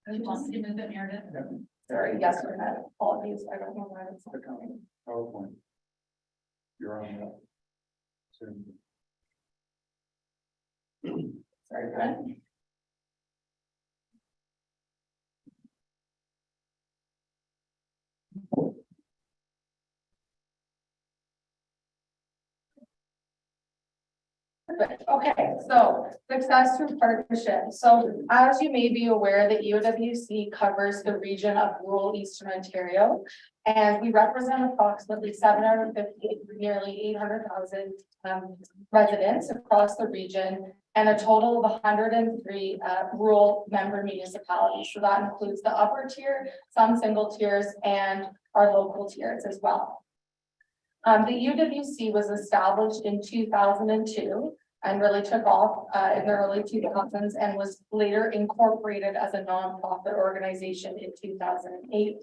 You want to move it, Meredith? Sorry, yes, or no, apologies, I don't know why it's not coming. PowerPoint. You're on that. Sorry, Brent. Perfect. Okay, so success through partnership. So as you may be aware, the EOWC covers the region of rural Eastern Ontario. And we represent approximately 750, nearly 800,000 residents across the region, and a total of 103 rural member municipalities. So that includes the upper tier, some single tiers, and our local tiers as well. The UWC was established in 2002 and really took off in the early 2000s and was later incorporated as a nonprofit organization in 2008.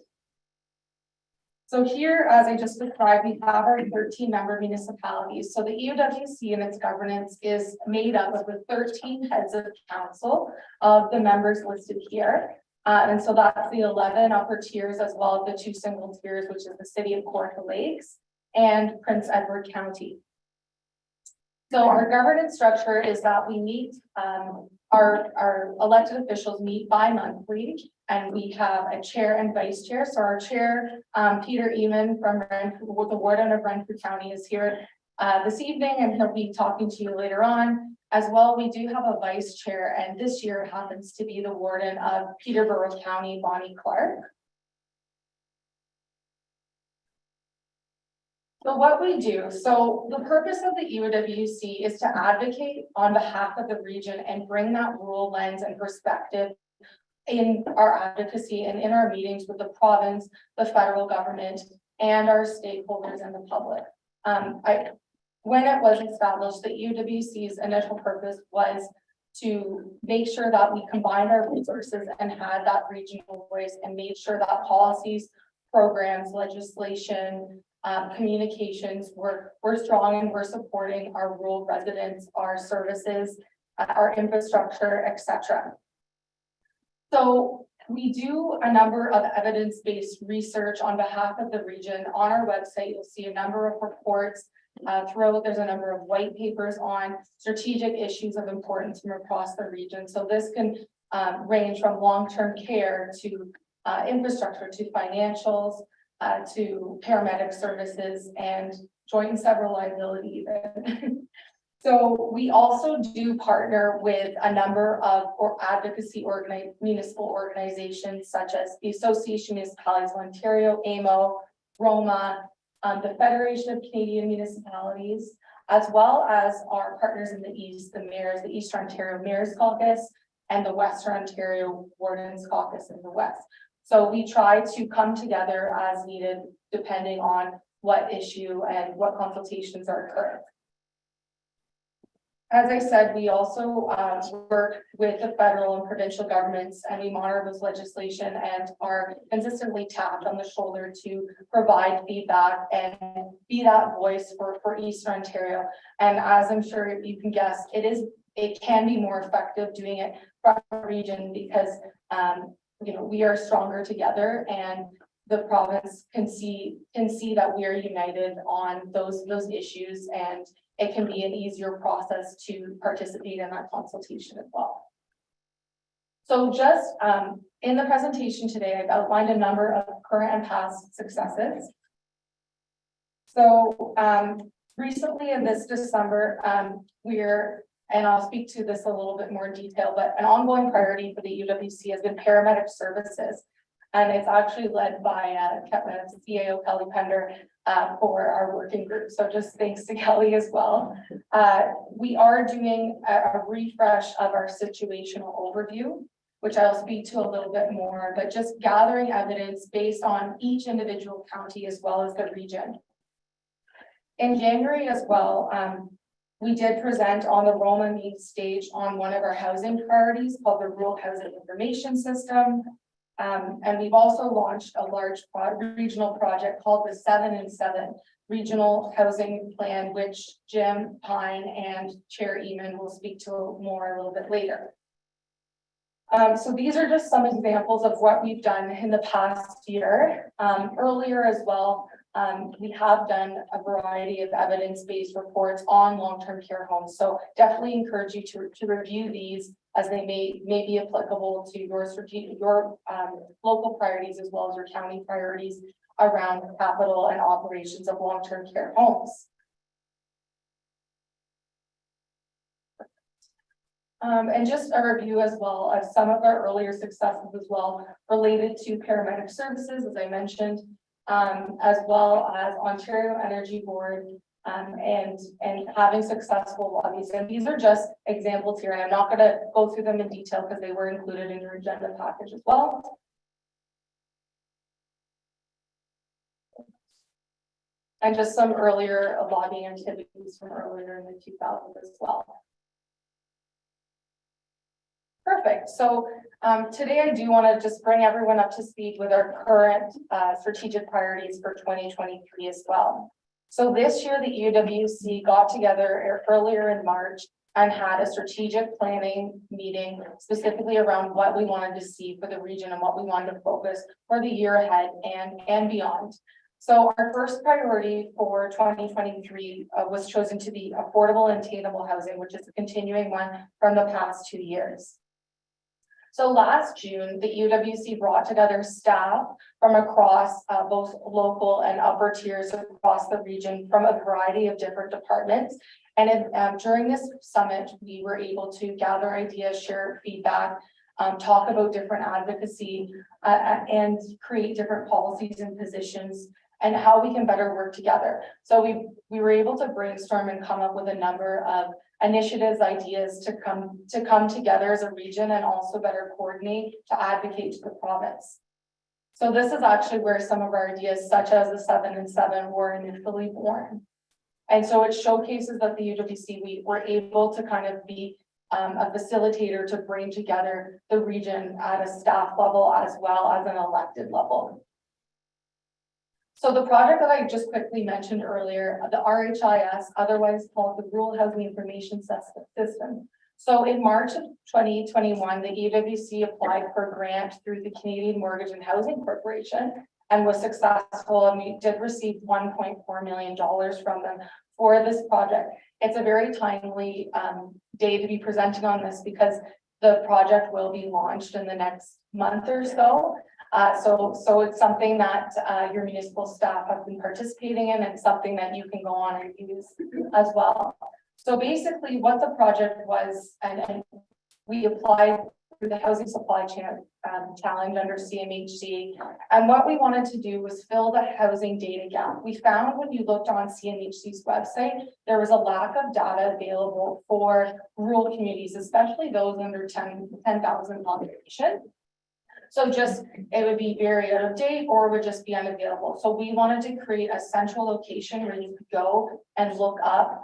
So here, as I just described, we have our 13 member municipalities. So the EOWC and its governance is made up of the 13 heads of council of the members listed here. And so that's the 11 upper tiers as well as the 2 single tiers, which is the city of Kawartha Lakes and Prince Edward County. So our governance structure is that we meet, our elected officials meet bi-monthly, and we have a chair and vice chair. So our chair, Peter Eman from Renfrew, the warden of Renfrew County, is here this evening, and he'll be talking to you later on. As well, we do have a vice chair, and this year happens to be the warden of Peterborough County, Bonnie Clark. So what we do, so the purpose of the EOWC is to advocate on behalf of the region and bring that rural lens and perspective in our advocacy and in our meetings with the province, the federal government, and our stakeholders and the public. When it was established, the EOWC's initial purpose was to make sure that we combined our resources and had that regional voice and made sure that policies, programs, legislation, communications were strong and we're supporting our rural residents, our services, our infrastructure, etc. So we do a number of evidence-based research on behalf of the region. On our website, you'll see a number of reports throughout. There's a number of white papers on strategic issues of importance from across the region. So this can range from long-term care to infrastructure to financials, to paramedic services and joint and several liability even. So we also do partner with a number of advocacy municipal organizations such as the Association of Municipalities of Ontario, AMO, Roma, the Federation of Canadian Municipalities, as well as our partners in the East, the mayors, the Eastern Ontario Mayor's Caucus, and the Western Ontario Wardens Caucus in the West. So we try to come together as needed, depending on what issue and what consultations are occurring. As I said, we also work with the federal and provincial governments, and we monitor this legislation and are consistently tapped on the shoulder to provide feedback and be that voice for Eastern Ontario. And as I'm sure you can guess, it can be more effective doing it from the region because we are stronger together, and the province can see that we are united on those issues, and it can be an easier process to participate in that consultation as well. So just in the presentation today, I've outlined a number of current and past successes. So recently in this December, and I'll speak to this a little bit more in detail, but an ongoing priority for the UWC has been paramedic services. And it's actually led by CAO Kelly Pender for our working group. So just thanks to Kelly as well. We are doing a refresh of our situational overview, which I'll speak to a little bit more, but just gathering evidence based on each individual county as well as the region. In January as well, we did present on the Roma main stage on one of our housing priorities called the Rural Housing Information System. And we've also launched a large regional project called the 7 and 7 Regional Housing Plan, which Jim Pine and Chair Eman will speak to more a little bit later. So these are just some examples of what we've done in the past year. Earlier as well, we have done a variety of evidence-based reports on long-term care homes. So definitely encourage you to review these as they may be applicable to your strategic, your local priorities as well as your county priorities around capital and operations of long-term care homes. And just a review as well of some of our earlier successes as well related to paramedic services, as I mentioned, as well as Ontario Energy Board, and having successful lobbies. And these are just examples here, and I'm not going to go through them in detail because they were included in your agenda package as well. And just some earlier lobbying activities from earlier in the 2000s as well. Perfect. So today I do want to just bring everyone up to speed with our current strategic priorities for 2023 as well. So this year, the EWC got together earlier in March and had a strategic planning meeting specifically around what we wanted to see for the region and what we wanted to focus for the year ahead and beyond. So our first priority for 2023 was chosen to be affordable and attainable housing, which is a continuing one from the past 2 years. So last June, the UWC brought together staff from across both local and upper tiers across the region from a variety of different departments. And during this summit, we were able to gather ideas, share feedback, talk about different advocacy, and create different policies and positions and how we can better work together. So we were able to brainstorm and come up with a number of initiatives, ideas to come together as a region and also better coordinate to advocate to the province. So this is actually where some of our ideas, such as the 7 and 7, were initially born. And so it showcases that the UWC, we were able to kind of be a facilitator to bring together the region at a staff level as well as an elected level. So the project that I just quickly mentioned earlier, the RHIS, otherwise called the Rural Housing Information System. So in March of 2021, the EWC applied for a grant through the Canadian Mortgage and Housing Corporation and was successful, and we did receive $1.4 million from them for this project. It's a very timely day to be presenting on this because the project will be launched in the next month or so. So it's something that your municipal staff have been participating in, and something that you can go on and use as well. So basically what the project was, and we applied through the Housing Supply Chain Challenge under CMHC. And what we wanted to do was fill the housing data gap. We found when you looked on CMHC's website, there was a lack of data available for rural communities, especially those under 10,000 population. So just, it would be very out of date or would just be unavailable. So we wanted to create a central location where you could go and look up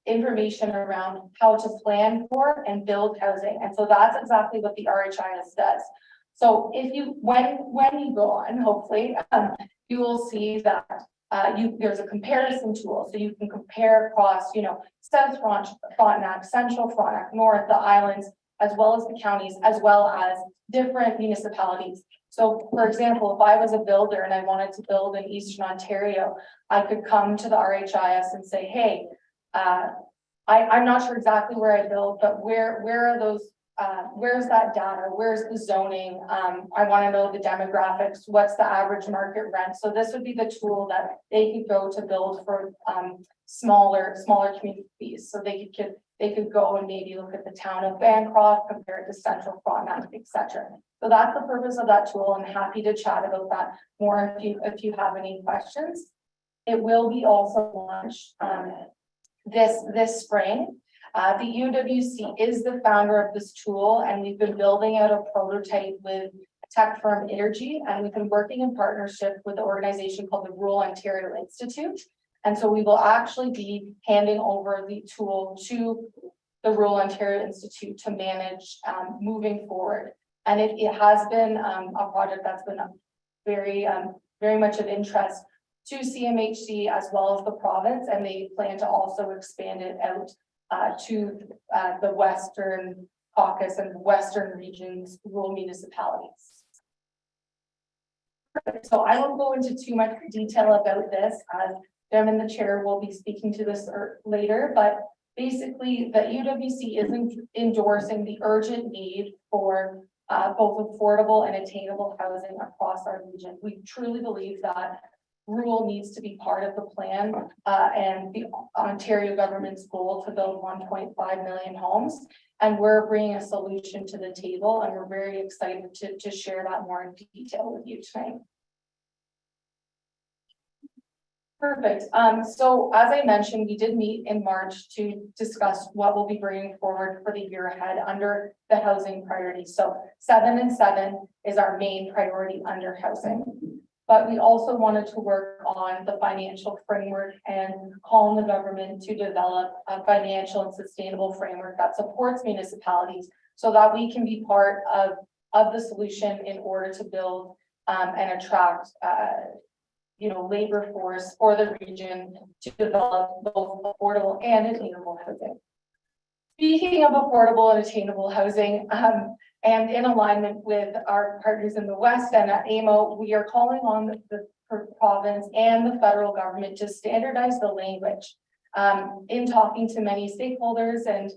information around how to plan for and build housing. And so that's exactly what the RHIS does. So if you, when you go on, hopefully, you will see that there's a comparison tool. So you can compare across, South Frontenac, Central Frontenac, North, the islands, as well as the counties, as well as different municipalities. So for example, if I was a builder and I wanted to build in Eastern Ontario, I could come to the RHIS and say, hey, I'm not sure exactly where I build, but where are those, where's that data? Where's the zoning? I want to know the demographics. What's the average market rent? So this would be the tool that they could go to build for smaller communities. So they could go and maybe look at the town of Bancroft compared to Central Frontenac, etc. So that's the purpose of that tool. I'm happy to chat about that more if you have any questions. It will be also launched this spring. The UWC is the founder of this tool, and we've been building out a prototype with tech firm Energy, and we've been working in partnership with the organization called the Rural Ontario Institute. And so we will actually be handing over the tool to the Rural Ontario Institute to manage moving forward. And it has been a project that's been very much of interest to CMHC as well as the province, and they plan to also expand it out to the western Caucasus and Western regions rural municipalities. So I won't go into too much detail about this, as Jim and the chair will be speaking to this later, but basically the UWC is endorsing the urgent need for both affordable and attainable housing across our region. We truly believe that rural needs to be part of the plan and the Ontario government's goal to build 1.5 million homes. And we're bringing a solution to the table, and we're very excited to share that more in detail with you tonight. Perfect. So as I mentioned, we did meet in March to discuss what we'll be bringing forward for the year ahead under the housing priority. So 7 and 7 is our main priority under housing. But we also wanted to work on the financial framework and call on the government to develop a financial and sustainable framework that supports municipalities so that we can be part of the solution in order to build and attract labor force for the region to develop both affordable and attainable housing. Speaking of affordable and attainable housing, and in alignment with our partners in the West and at AMO, we are calling on the province and the federal government to standardize the language. In talking to many stakeholders and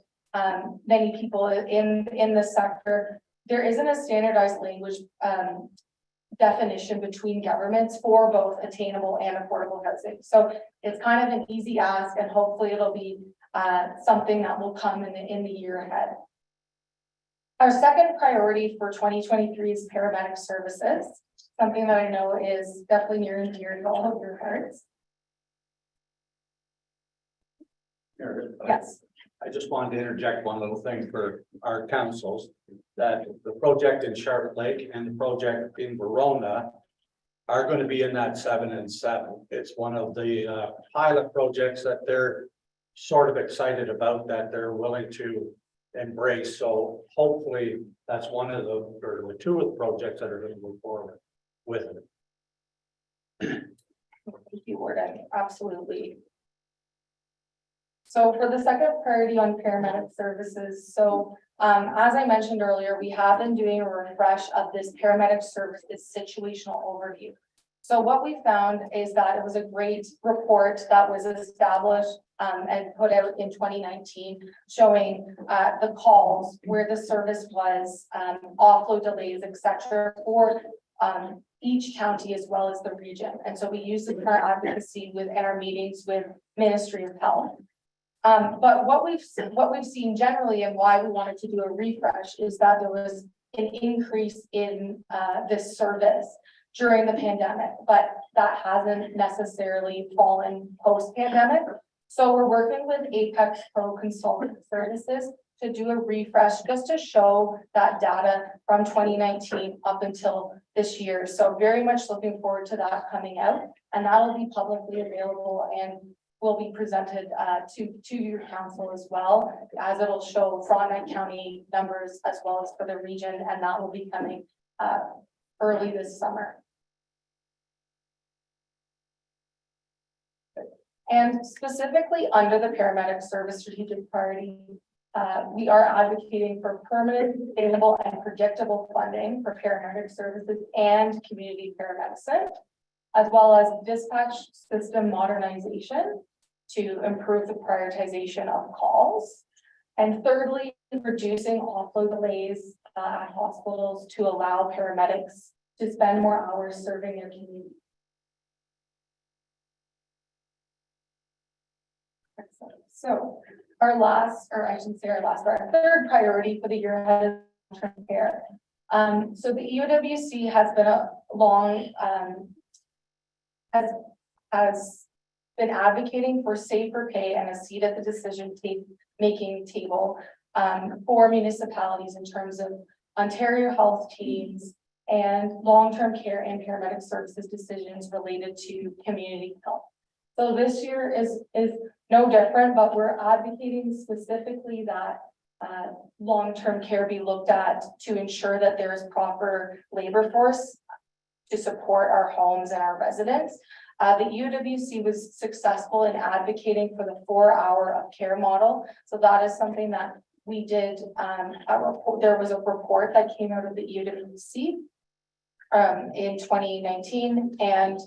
many people in the sector, there isn't a standardized language definition between governments for both attainable and affordable housing. So it's kind of an easy ask, and hopefully it'll be something that will come in the year ahead. Our second priority for 2023 is paramedic services, something that I know is definitely near and dear to all of your hearts. Yes. I just wanted to interject one little thing for our councils, that the project in Charlotte Lake and the project in Verona are going to be in that 7 and 7. It's one of the pilot projects that they're sort of excited about, that they're willing to embrace. So hopefully that's one of the two of the projects that are going to move forward with it. Thank you, Warden. Absolutely. So for the second priority on paramedic services, so as I mentioned earlier, we have been doing a refresh of this paramedic services situational overview. So what we found is that it was a great report that was established and put out in 2019, showing the calls where the service was, offload delays, etc., for each county as well as the region. And so we use the current advocacy in our meetings with Ministry of Health. But what we've seen generally, and why we wanted to do a refresh, is that there was an increase in this service during the pandemic, but that hasn't necessarily fallen post-pandemic. So we're working with Apex Pro Consulting Services to do a refresh just to show that data from 2019 up until this year. So very much looking forward to that coming out, and that'll be publicly available and will be presented to your council as well, as it'll show Frontenac County numbers as well as for the region, and that will be coming early this summer. And specifically under the paramedic service strategic priority, we are advocating for permanent, sustainable, and predictable funding for paramedic services and community paramedicine, as well as dispatch system modernization to improve the prioritization of calls. And thirdly, reducing offload delays at hospitals to allow paramedics to spend more hours serving their community. Excellent. So our third priority for the year ahead is long-term care. So the EOWC has been a long, has been advocating for safer pay and a seat at the decision-making table for municipalities in terms of Ontario health teams and long-term care and paramedic services decisions related to community health. So this year is no different, but we're advocating specifically that long-term care be looked at to ensure that there is proper labor force to support our homes and our residents. The UWC was successful in advocating for the 4-hour of care model. So that is something that we did, a report, there was a report that came out of the EWC in 2019, and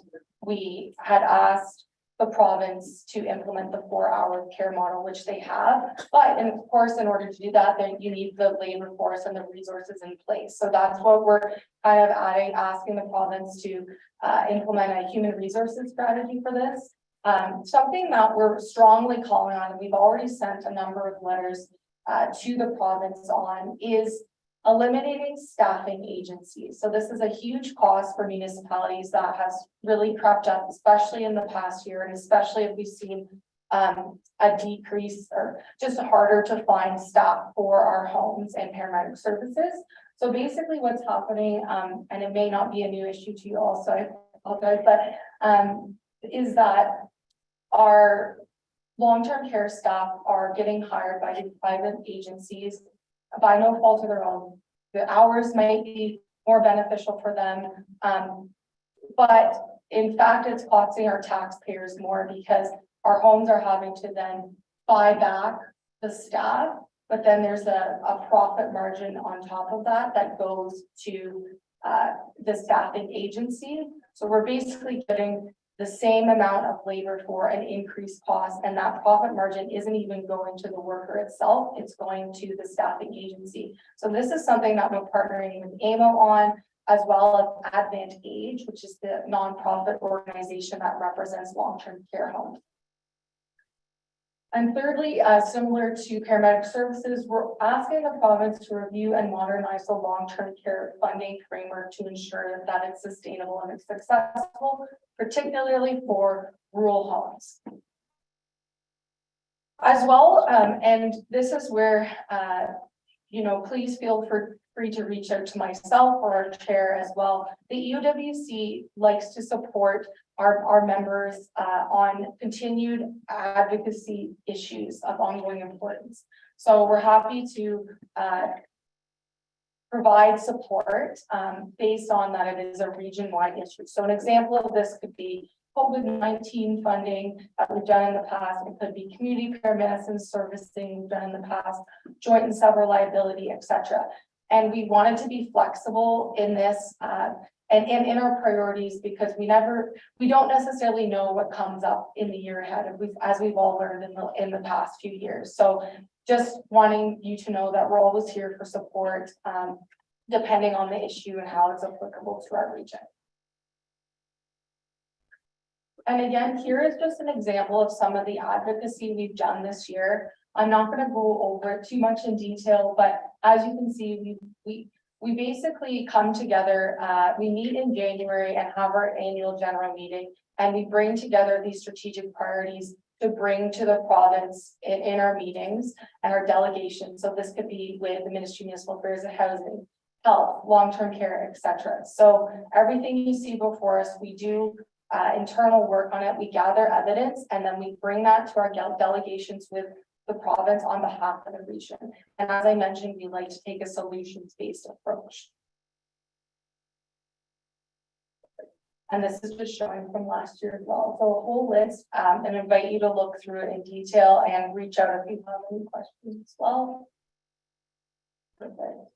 we had asked the province to implement the 4-hour care model, which they have. But and of course, in order to do that, then you need the labor force and the resources in place. So that's what we're kind of asking the province to implement a human resources strategy for this. Something that we're strongly calling on, and we've already sent a number of letters to the province on, is eliminating staffing agencies. So this is a huge cost for municipalities that has really crept up, especially in the past year, and especially if we've seen a decrease or just harder to find staff for our homes and paramedic services. So basically what's happening, and it may not be a new issue to you also, I apologize, but is that our long-term care staff are getting hired by these private agencies by no fault of their own. The hours might be more beneficial for them, but in fact, it's costing our taxpayers more because our homes are having to then buy back the staff, but then there's a profit margin on top of that that goes to the staffing agency. So we're basically getting the same amount of labor for an increased cost, and that profit margin isn't even going to the worker itself, it's going to the staffing agency. So this is something that we're partnering with AMO on, as well as Advent Age, which is the nonprofit organization that represents long-term care homes. And thirdly, similar to paramedic services, we're asking the province to review and modernize the long-term care funding framework to ensure that it's sustainable and it's successful, particularly for rural homes. As well, and this is where, please feel free to reach out to myself or our chair as well. The EOWC likes to support our members on continued advocacy issues of ongoing importance. So we're happy to provide support based on that it is a region-wide issue. So an example of this could be COVID-19 funding that we've done in the past. It could be community paramedicine servicing we've done in the past, joint and several liability, etc. And we wanted to be flexible in this and in our priorities, because we don't necessarily know what comes up in the year ahead, as we've all learned in the past few years. So just wanting you to know that we're always here for support, depending on the issue and how it's applicable to our region. And again, here is just an example of some of the advocacy we've done this year. I'm not going to go over it too much in detail, but as you can see, we basically come together, we meet in January and have our annual general meeting, and we bring together these strategic priorities to bring to the province in our meetings and our delegations. So this could be with the Ministry of Municipal Affairs and Housing, Health, Long-Term Care, etc. So everything you see before us, we do internal work on it, we gather evidence, and then we bring that to our delegations with the province on behalf of the region. And as I mentioned, we like to take a solutions-based approach. And this is just showing from last year as well. So a whole list, and invite you to look through it in detail and reach out if you have any questions as well. Perfect.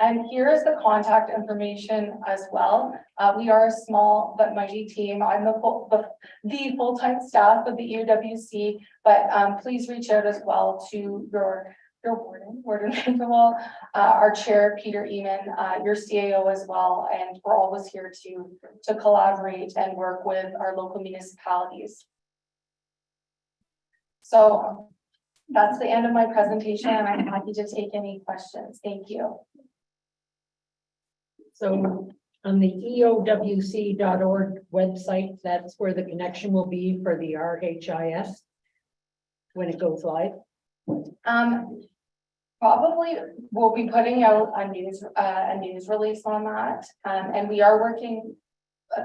And here is the contact information as well. We are a small but mighty team. I'm the full-time staff of the EOWC, but please reach out as well to your warden, our chair, Peter Eman, your CAO as well. And we're always here to collaborate and work with our local municipalities. So that's the end of my presentation, and I'm happy to take any questions. Thank you. So on the EOWC.org website, that's where the connection will be for the RHIS when it goes live. Probably we'll be putting out a news release on that, and we are working.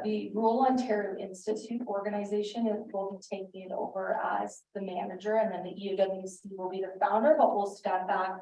The Rural Ontario Institute organization will be taking it over as the manager, and then the EOWC will be the founder, but we'll step back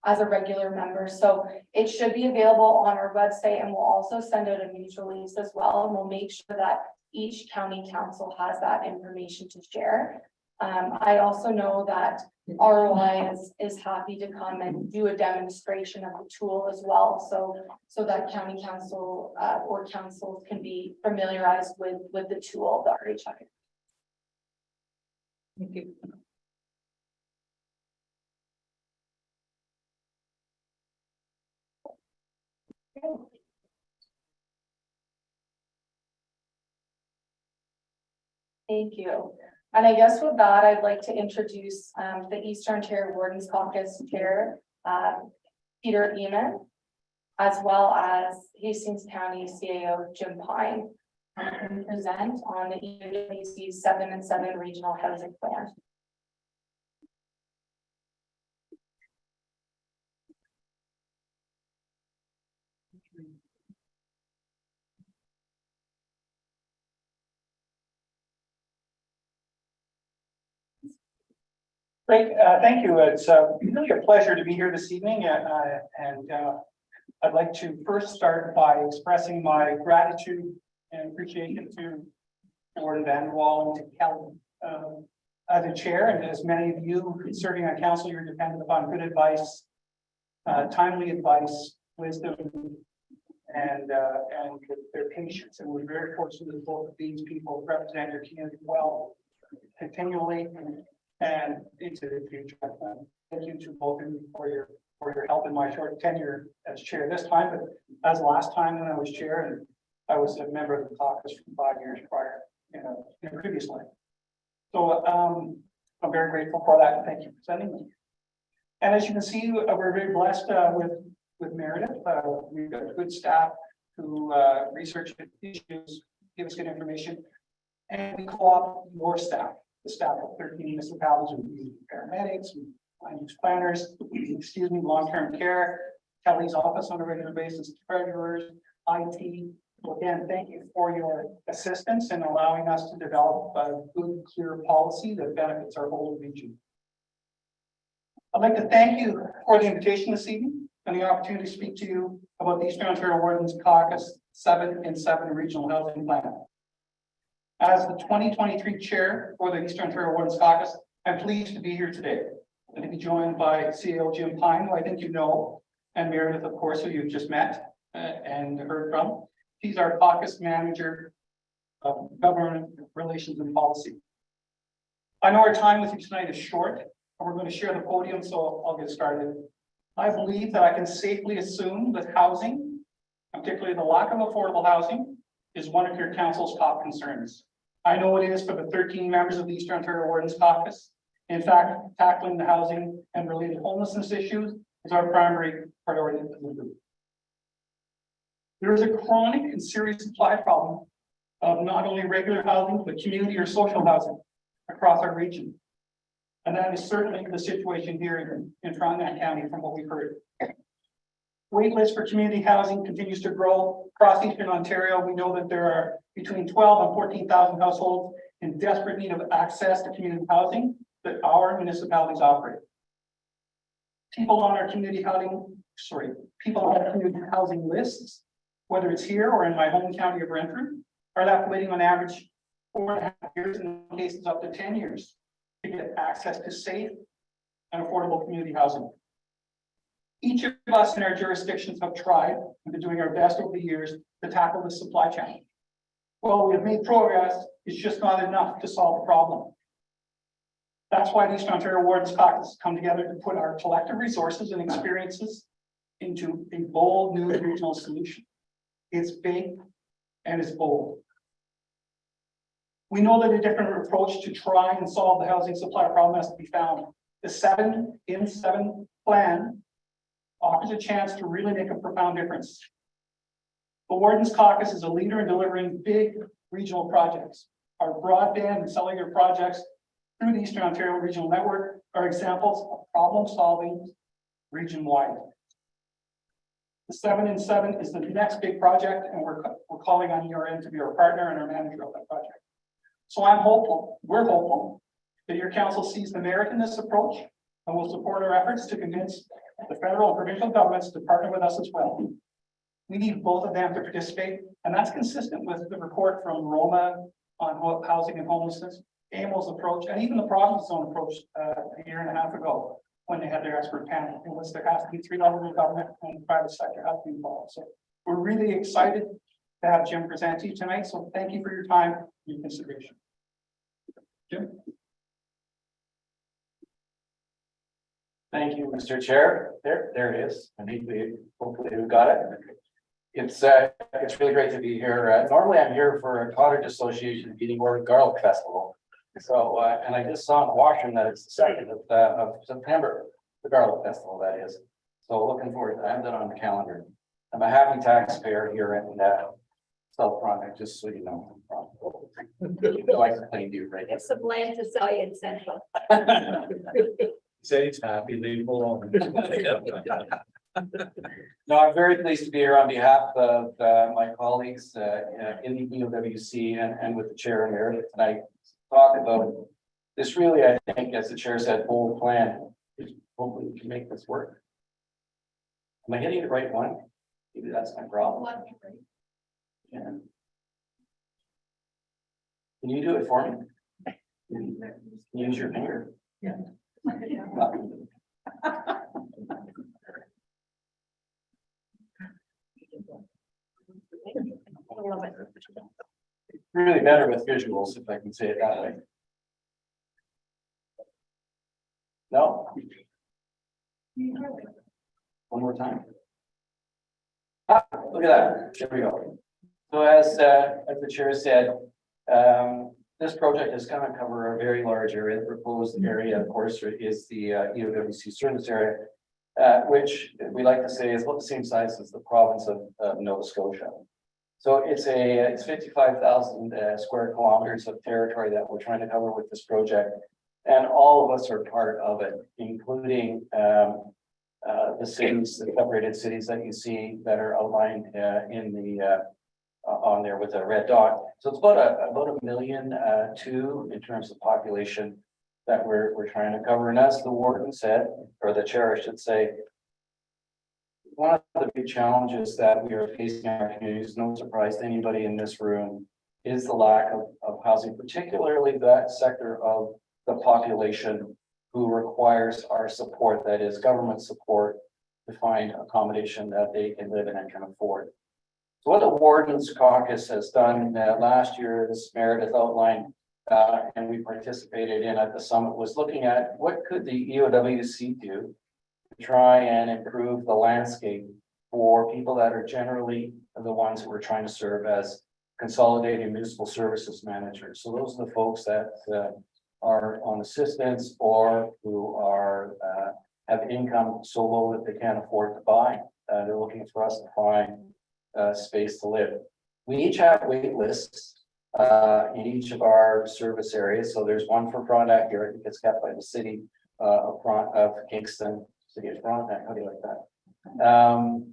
as a regular member. So it should be available on our website, and we'll also send out a news release as well, and we'll make sure that each county council has that information to share. I also know that ROI is happy to come and do a demonstration of the tool as well, so that county council, or councils can be familiarized with the tool, the RHI. Thank you. Thank you. And I guess with that, I'd like to introduce the Eastern Ontario Wardens Caucus Chair, Peter Eamon, as well as Hastings County CAO Jim Pine, and present on the EWC 7 and 7 Regional Housing Plan. Great, thank you. It's really a pleasure to be here this evening, and I'd like to first start by expressing my gratitude and appreciation to Warden Vanderwall and to Kelly as a chair, and as many of you serving on council, you're dependent upon good advice, timely advice, wisdom, and their patience. And we're very fortunate that both of these people represent your community well, continually and into the future. Thank you to both of you for your help in my short tenure as chair this time, but as last time when I was chair, and I was a member of the caucus for 5 years prior, in a previous life. So I'm very grateful for that, and thank you for sending me. And as you can see, we're very blessed with Meredith. We've got good staff who research issues, give us good information, and we co-opt more staff. The staff of 13 municipalities with paramedics, land use planners, excuse me, long-term care, Kelly's office on a regular basis, treasurers, IT. So again, thank you for your assistance in allowing us to develop a good, clear policy that benefits our whole region. I'd like to thank you for the invitation this evening and the opportunity to speak to you about the Eastern Ontario Wardens Caucus 7 and 7 Regional Housing Plan. As the 2023 chair for the Eastern Ontario Wardens Caucus, I'm pleased to be here today and to be joined by CAO Jim Pine, who I think you know, and Meredith, of course, who you've just met and heard from. He's our caucus manager of government relations and policy. I know our time with you tonight is short, and we're going to share the podium, so I'll get started. I believe that I can safely assume that housing, particularly the lack of affordable housing, is one of your council's top concerns. I know it is for the 13 members of the Eastern Ontario Wardens Caucus. In fact, tackling the housing and related homelessness issues is our primary priority as a group. There is a chronic and serious supply problem of not only regular housing, but community or social housing across our region. And that is certainly the situation here in Frontenac County from what we've heard. Wait list for community housing continues to grow across Eastern Ontario. We know that there are between 12 and 14,000 households in desperate need of access to community housing that our municipalities operate. People on our community housing lists, whether it's here or in my home county of Renfrew, are left waiting on average 4.5 years, in some cases up to 10 years, to get access to safe and affordable community housing. Each of us in our jurisdictions have tried and been doing our best over the years to tackle the supply chain. Well, we have made progress, it's just not enough to solve the problem. That's why the Eastern Ontario Wardens Caucus come together to put our collective resources and experiences into a bold new regional solution. It's big and it's bold. We know that a different approach to try and solve the housing supply problem has to be found. The 7 in 7 plan offers a chance to really make a profound difference. The Wardens Caucus is a leader in delivering big regional projects. Our broadband and cellular projects through the Eastern Ontario Regional Network are examples of problem solving region-wide. The 7 in 7 is the next big project, and we're calling on ERN to be our partner and our manager of that project. So I'm hopeful, we're hopeful, that your council sees the merit in this approach and will support our efforts to convince the federal and provincial governments to partner with us as well. We need both of them to participate, and that's consistent with the report from Roma on housing and homelessness, AMO's approach, and even the province zone approach, a year and a half ago, when they had their expert panel, it was there has to be three levels of government and the private sector has to be involved. So we're really excited to have Jim present to you tonight. So thank you for your time and your consideration. Jim? Thank you, Mr. Chair. There it is. I think hopefully we've got it. It's really great to be here. Normally I'm here for a cottage association meeting or a garlic festival. So, and I just saw in Washington that it's the 2nd of September, the garlic festival that is. So looking forward to that. I have that on the calendar. I'm a happy taxpayer here in South Frontenac, just so you know. So I complained to you, right? It's some land to sell you in Central. Say he's happy, leave him alone. No, I'm very pleased to be here on behalf of my colleagues in the EOWC and with the chair emeritus tonight. Talk about this really, I think, as the chair said, bold plan. Hopefully we can make this work. Am I hitting the right one? Maybe that's my problem. Yeah. Can you do it for me? Use your finger. Yeah. Really better with visuals, if I can say it that way. No? One more time. Ah, look at that. There we go. So as the chair said, this project is going to cover a very large area. The proposed area, of course, is the EOWC service area, which we like to say is about the same size as the province of Nova Scotia. So it's 55,000 square kilometers of territory that we're trying to cover with this project. And all of us are part of it, including the cities, the separated cities that you see that are outlined in the on there with a red dot. So it's about a million two in terms of population that we're trying to cover. And as the warden said, or the chair, I should say, one of the big challenges that we are facing in our communities, no surprise to anybody in this room, is the lack of housing, particularly that sector of the population who requires our support, that is government support, to find accommodation that they can live in and can afford. So what the Warden's Caucus has done last year, this Meredith outlined, and we participated in at the summit, was looking at what could the EOWC do to try and improve the landscape for people that are generally the ones who we're trying to serve as consolidated municipal services managers. So those are the folks that are on assistance or who are have income so low that they can't afford to buy. They're looking for us to find space to live. We each have wait lists in each of our service areas. So there's one for Frontenac here. It gets kept by the city of Kingston, city of Frontenac. How do you like that?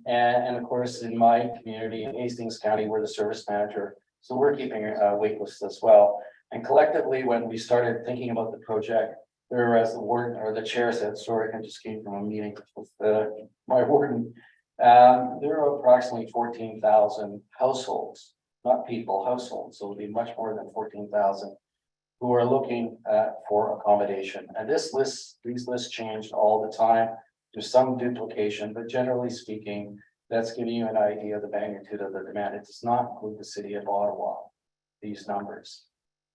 And of course, in my community in Hastings County, we're the service manager. So we're keeping a wait list as well. And collectively, when we started thinking about the project, there, as the warden or the chair said, sorry, I just came from a meeting with my warden. There are approximately 14,000 households, not people, households. So it'll be much more than 14,000 who are looking for accommodation. And these lists changed all the time. There's some duplication, but generally speaking, that's giving you an idea of the magnitude of the demand. It does not include the city of Ottawa, these numbers.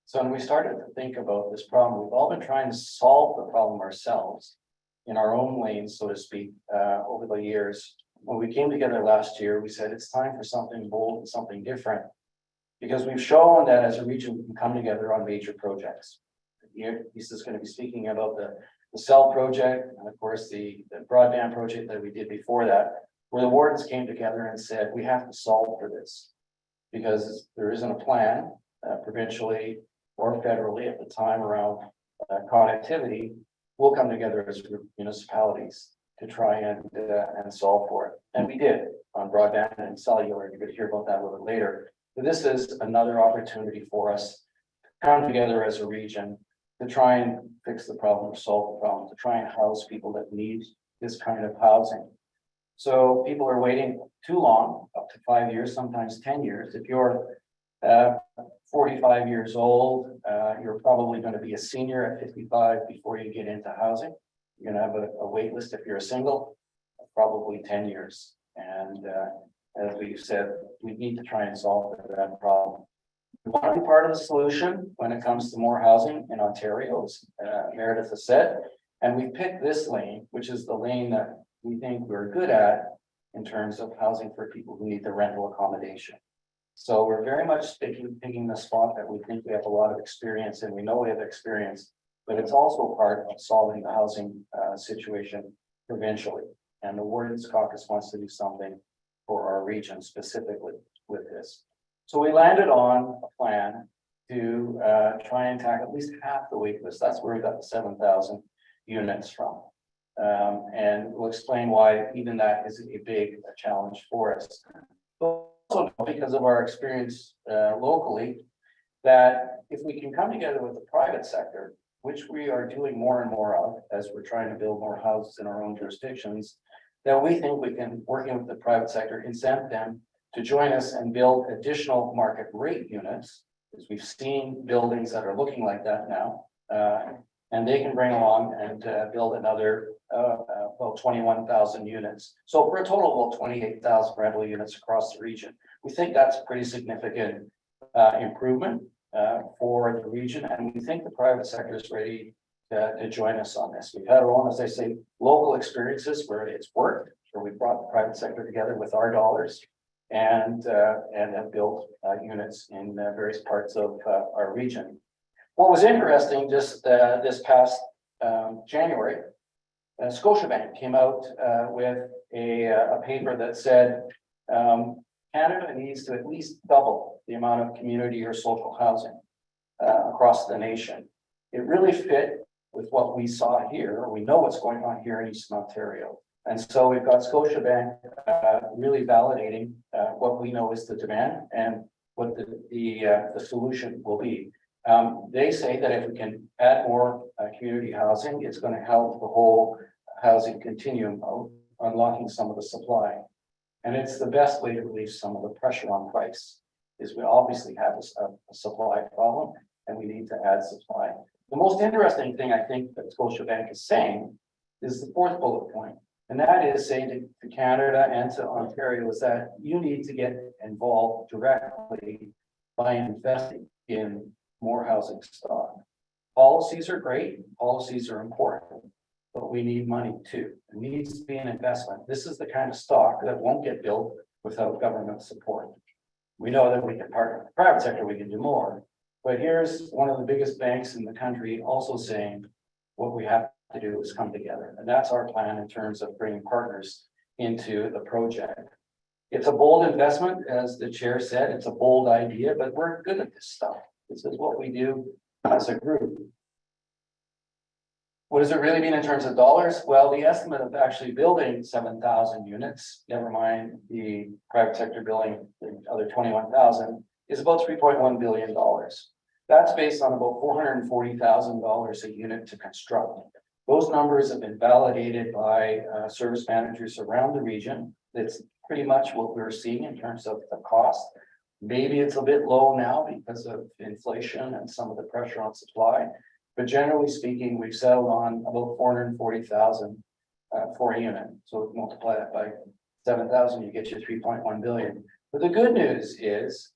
So when we started to think about this problem, we've all been trying to solve the problem ourselves in our own lanes, so to speak, over the years. When we came together last year, we said it's time for something bold and something different, because we've shown that as a region, we can come together on major projects. Here, Lisa's going to be speaking about the cell project, and of course, the broadband project that we did before that, where the wardens came together and said, we have to solve for this, because there isn't a plan provincially or federally at the time around connectivity. We'll come together as municipalities to try and solve for it. And we did on broadband and cellular. You're going to hear about that a little bit later. But this is another opportunity for us to come together as a region to try and fix the problem, solve the problem, to try and house people that need this kind of housing. So people are waiting too long, up to 5 years, sometimes 10 years. If you're Uh, 45 years old, you're probably going to be a senior at 55 before you get into housing. You're going to have a wait list if you're a single, probably 10 years. And as we've said, we need to try and solve that problem. We want to be part of the solution when it comes to more housing in Ontario, as Meredith has said. And we picked this lane, which is the lane that we think we're good at in terms of housing for people who need the rental accommodation. So we're very much picking the spot that we think we have a lot of experience in. We know we have experience, but it's also part of solving the housing situation provincially. And the Wardens Caucus wants to do something for our region specifically with this. So we landed on a plan to try and tackle at least half the wait list. That's where we got the 7,000 units from. And we'll explain why even that is a big challenge for us. But also because of our experience locally, that if we can come together with the private sector, which we are doing more and more of as we're trying to build more houses in our own jurisdictions, then we think we can, working with the private sector, incent them to join us and build additional market rate units, because we've seen buildings that are looking like that now. And they can bring along and build another about 21,000 units. So for a total of about 28,000 rental units across the region. We think that's a pretty significant improvement for the region, and we think the private sector is ready to join us on this. We've had our own, as I say, local experiences where it's worked, where we brought the private sector together with our dollars and have built units in various parts of our region. What was interesting just this past January, Scotiabank came out with a paper that said Canada needs to at least double the amount of community or social housing across the nation. It really fit with what we saw here, or we know what's going on here in Eastern Ontario. And so we've got Scotiabank really validating what we know is the demand and what the solution will be. They say that if we can add more community housing, it's going to help the whole housing continuum of unlocking some of the supply. And it's the best way to relieve some of the pressure on price, is we obviously have a supply problem and we need to add supply. The most interesting thing I think that Scotiabank is saying is the fourth bullet point. And that is saying to Canada and to Ontario is that you need to get involved directly by investing in more housing stock. Policies are great, policies are important, but we need money too. It needs to be an investment. This is the kind of stock that won't get built without government support. We know that we can partner with the private sector, we can do more. But here's one of the biggest banks in the country also saying what we have to do is come together. And that's our plan in terms of bringing partners into the project. It's a bold investment, as the chair said, it's a bold idea, but we're good at this stuff. This is what we do as a group. What does it really mean in terms of dollars? Well, the estimate of actually building 7,000 units, never mind the private sector building the other 21,000, is about $3.1 billion. That's based on about $440,000 a unit to construct. Those numbers have been validated by service managers around the region. That's pretty much what we're seeing in terms of the cost. Maybe it's a bit low now because of inflation and some of the pressure on supply. But generally speaking, we've settled on about 440,000 for a unit. So multiply that by 7,000, you get you 3.1 billion. But the good news is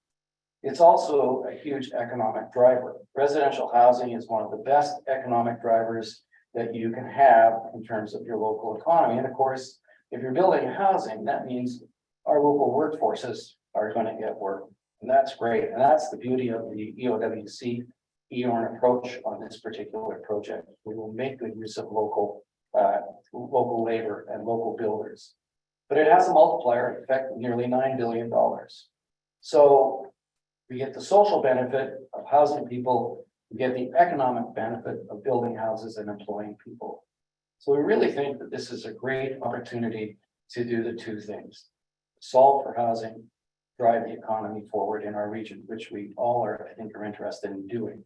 it's also a huge economic driver. Residential housing is one of the best economic drivers that you can have in terms of your local economy. And of course, if you're building housing, that means our local workforces are going to get work. And that's great. And that's the beauty of the EOWC EORN approach on this particular project. We will make good use of local labor and local builders. But it has a multiplier effect of nearly $9 billion. So we get the social benefit of housing people, we get the economic benefit of building houses and employing people. So we really think that this is a great opportunity to do the two things: solve for housing, drive the economy forward in our region, which we all are, I think, are interested in doing.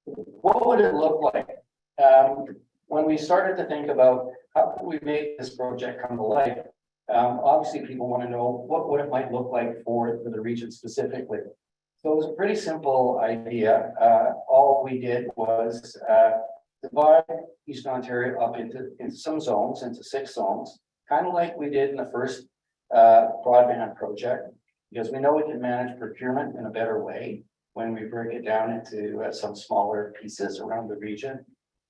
What would it look like? When we started to think about how can we make this project come to life, obviously people want to know what it might look like for the region specifically. So it was a pretty simple idea. All we did was, divide Eastern Ontario up into some zones, into 6 zones, kind of like we did in the first, broadband project. Because we know we can manage procurement in a better way when we break it down into some smaller pieces around the region.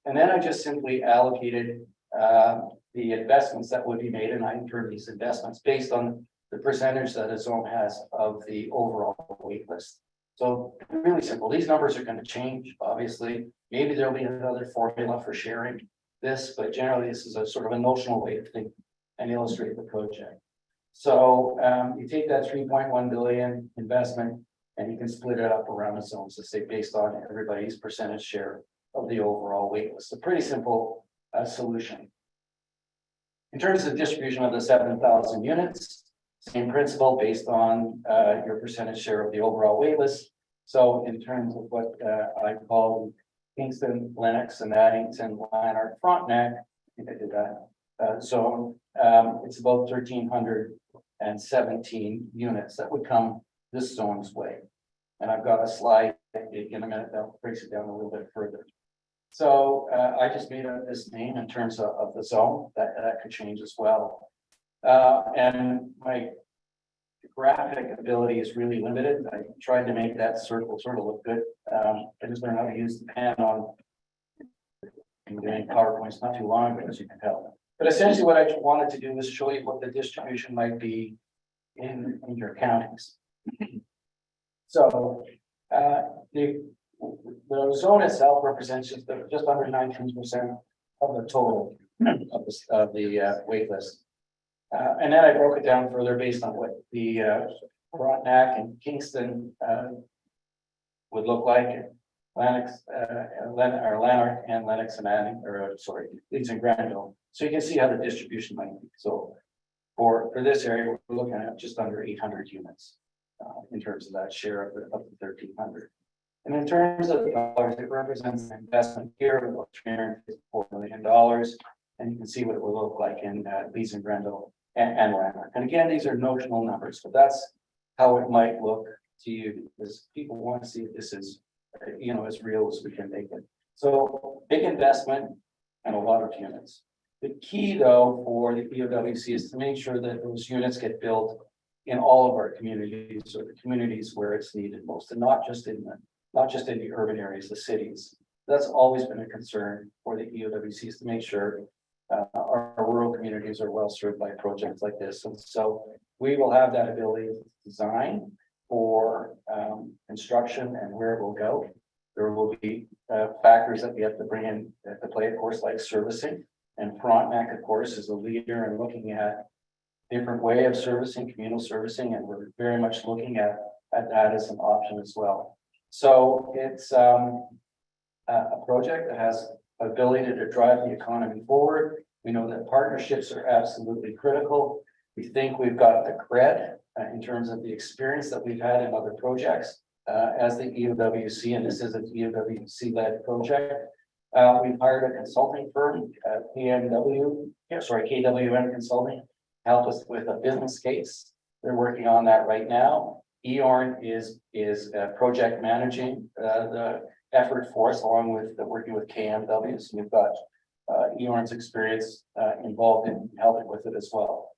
And then I just simply allocated, the investments that would be made, and I incurred these investments based on the percentage that a zone has of the overall wait list. So really simple. These numbers are going to change, obviously. Maybe there'll be another formula for sharing this, but generally this is a sort of a notional way to think and illustrate the project. So you take that 3.1 billion investment and you can split it up around the zones to say based on everybody's percentage share of the overall wait list. A pretty simple solution. In terms of the distribution of the 7,000 units, same principle based on your percentage share of the overall wait list. So in terms of what I call Kingston, Lennox, and Addington, Lanark, Frontenac, I think I did that. So it's about 1,317 units that would come this zone's way. And I've got a slide in a minute that breaks it down a little bit further. So I just made up this name in terms of the zone that could change as well. And my graphic ability is really limited. I tried to make that circle sort of look good. I just learned how to use the pen on doing PowerPoint's not too long ago, as you can tell. But essentially what I wanted to do was show you what the distribution might be in your counties. So the zone itself represents just under 19% of the total of the wait list. And then I broke it down further based on what the Frontenac and Kingston would look like. Lanark and Lennox and Addington, or sorry, Leeds and Granville. So you can see how the distribution might be. So for this area, we're looking at just under 800 units in terms of that share of the 1,300. And in terms of the dollars, it represents an investment here of about $354 million. And you can see what it will look like in Leeds and Granville and Lanark. And again, these are notional numbers, but that's how it might look to you, because people want to see if this is, as real as we can make it. So big investment and a lot of units. The key though for the EOWC is to make sure that those units get built in all of our communities, or the communities where it's needed most, and not just in the urban areas, the cities. That's always been a concern for the EOWC, is to make sure our rural communities are well served by projects like this. And so we will have that ability to design for construction and where it will go. There will be factors that we have to bring in to play, of course, like servicing. And Frontenac, of course, is a leader in looking at different way of servicing, communal servicing, and we're very much looking at that as an option as well. So it's a project that has ability to drive the economy forward. We know that partnerships are absolutely critical. We think we've got the cred in terms of the experience that we've had in other projects as the EOWC, and this is an EOWC-led project. We've hired a consulting firm, KWM Consulting, help us with a business case. They're working on that right now. EORN is project managing the effort for us, along with working with KMW. So we've got EORN's experience involved in helping with it as well.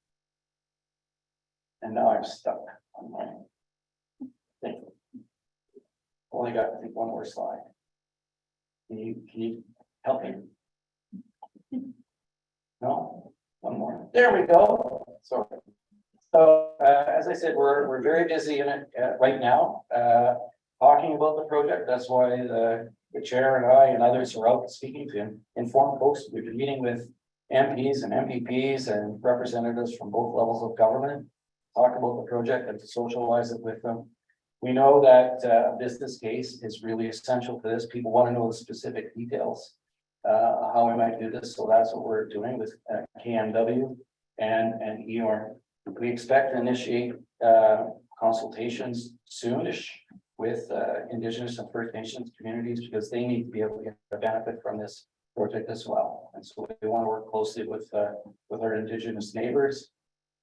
And now I'm stuck on my thing. Only got, I think, one more slide. Can you help me? No, one more. There we go. Sorry. So as I said, we're very busy in it right now, talking about the project. That's why the chair and I and others are out speaking to inform folks. We've been meeting with MPs and MPPs and representatives from both levels of government, talk about the project and to socialize it with them. We know that a business case is really essential to this. People want to know the specific details, how we might do this. So that's what we're doing with KMW and EORN. We expect to initiate consultations soonish with Indigenous and First Nations communities, because they need to be able to get the benefit from this project as well. And so we want to work closely with our Indigenous neighbors.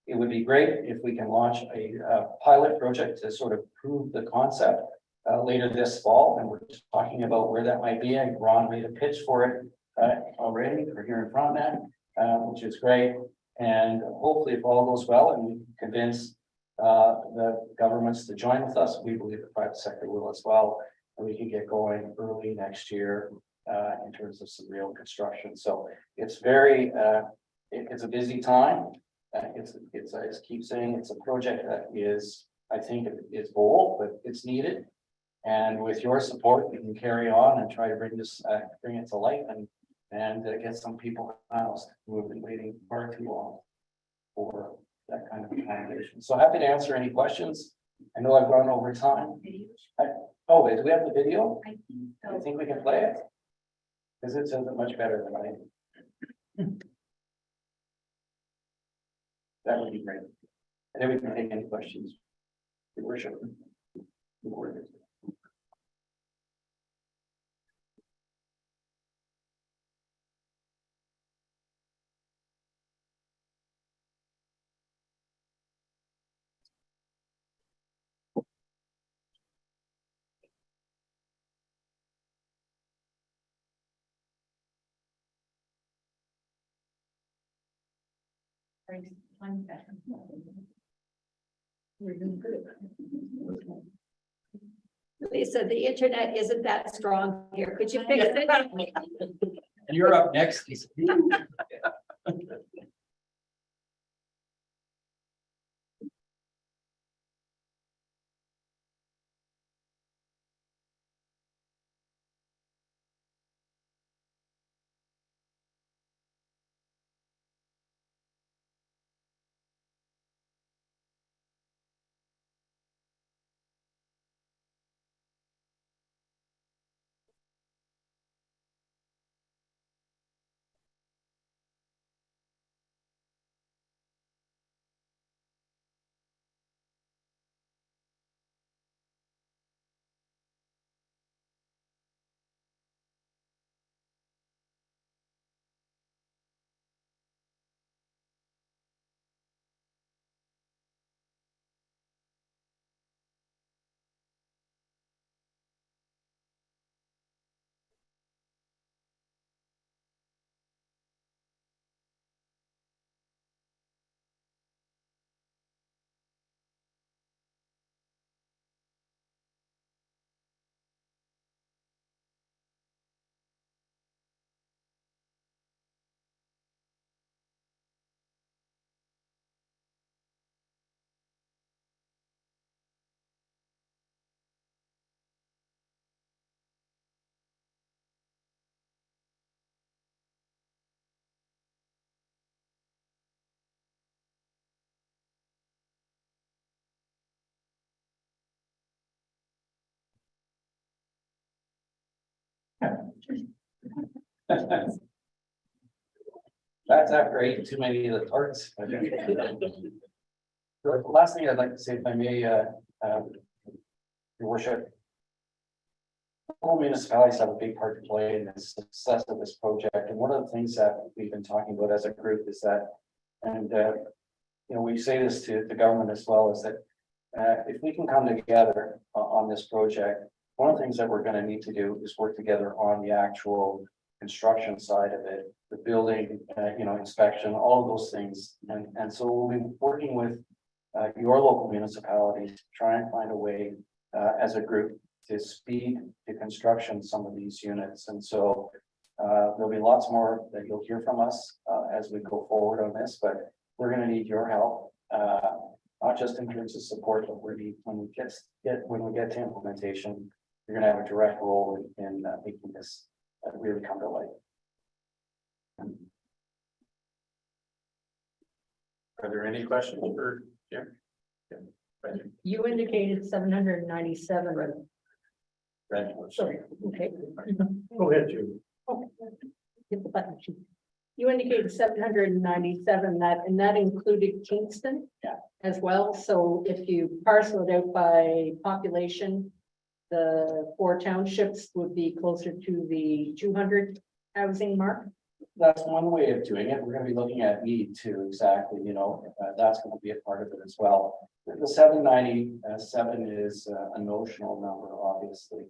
It would be great if we can launch a pilot project to sort of prove the concept later this fall, and we're just talking about where that might be, and Ron made a pitch for it already, we're here in front of that, which is great. And hopefully, if all goes well and we convince the governments to join with us, we believe the private sector will as well. And we can get going early next year in terms of some real construction. So it's very, it's a busy time. It's, I just keep saying, it's a project that is, I think it's bold, but it's needed. And with your support, we can carry on and try to bring this, bring it to life and get some people housed who have been waiting far too long for that kind of accommodation. So happy to answer any questions. I know I've gone over time. Oh, do we have the video? I think we can play it. Because it says it much better than I do. That would be great. And then we can take any questions. Your worship. Lisa, the internet isn't that strong here. Could you fix it? And you're up next, Lisa. That's after I ate too many of the tarts. The last thing I'd like to say, if I may, your worship. All municipalities have a big part to play in the success of this project, and one of the things that we've been talking about as a group is that, and you know, we say this to the government as well, is that if we can come together on this project, one of the things that we're going to need to do is work together on the actual construction side of it, the building, you know, inspection, all of those things. And so we'll be working with your local municipalities to try and find a way as a group to speed the construction some of these units. And so there'll be lots more that you'll hear from us as we go forward on this, but we're going to need your help, not just in terms of support, but when we get to implementation, you're going to have a direct role in making this really come to life. Are there any questions for Jim? You indicated 797. Sorry, okay. Go ahead, Julie. Hit the button. You indicated 797, and that included Kingston. Yeah. As well, so if you parcel it out by population, the 4 townships would be closer to the 200 housing mark. That's one way of doing it. We're gonna be looking at need too, exactly, that's gonna be a part of it as well. The 797 is a notional number, obviously.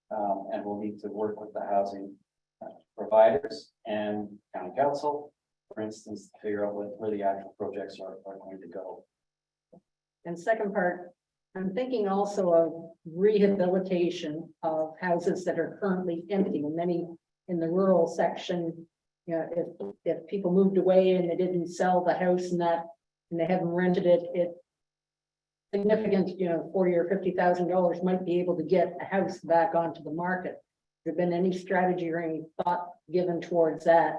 And we'll need to work with the housing providers and county council, for instance, to figure out where the actual projects are going to go. And second part, I'm thinking also of rehabilitation of houses that are currently empty. Many in the rural section, if people moved away and they didn't sell the house and they haven't rented it, significant, $40,000 or $50,000 might be able to get a house back onto the market. There been any strategy or any thought given towards that,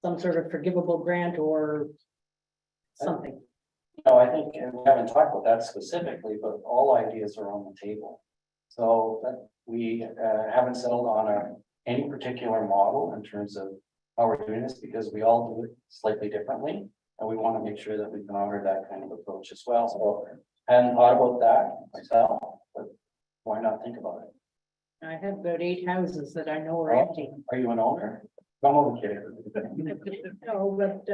some sort of forgivable grant or something? No, I think, and we haven't talked about that specifically, but all ideas are on the table. So that we haven't settled on any particular model in terms of how we're doing this, because we all do it slightly differently. And we want to make sure that we can honor that kind of approach as well. So I hadn't thought about that myself, but why not think about it? I have about 8 houses that I know are Oh. empty. Are you an owner? I'm only kidding. No, but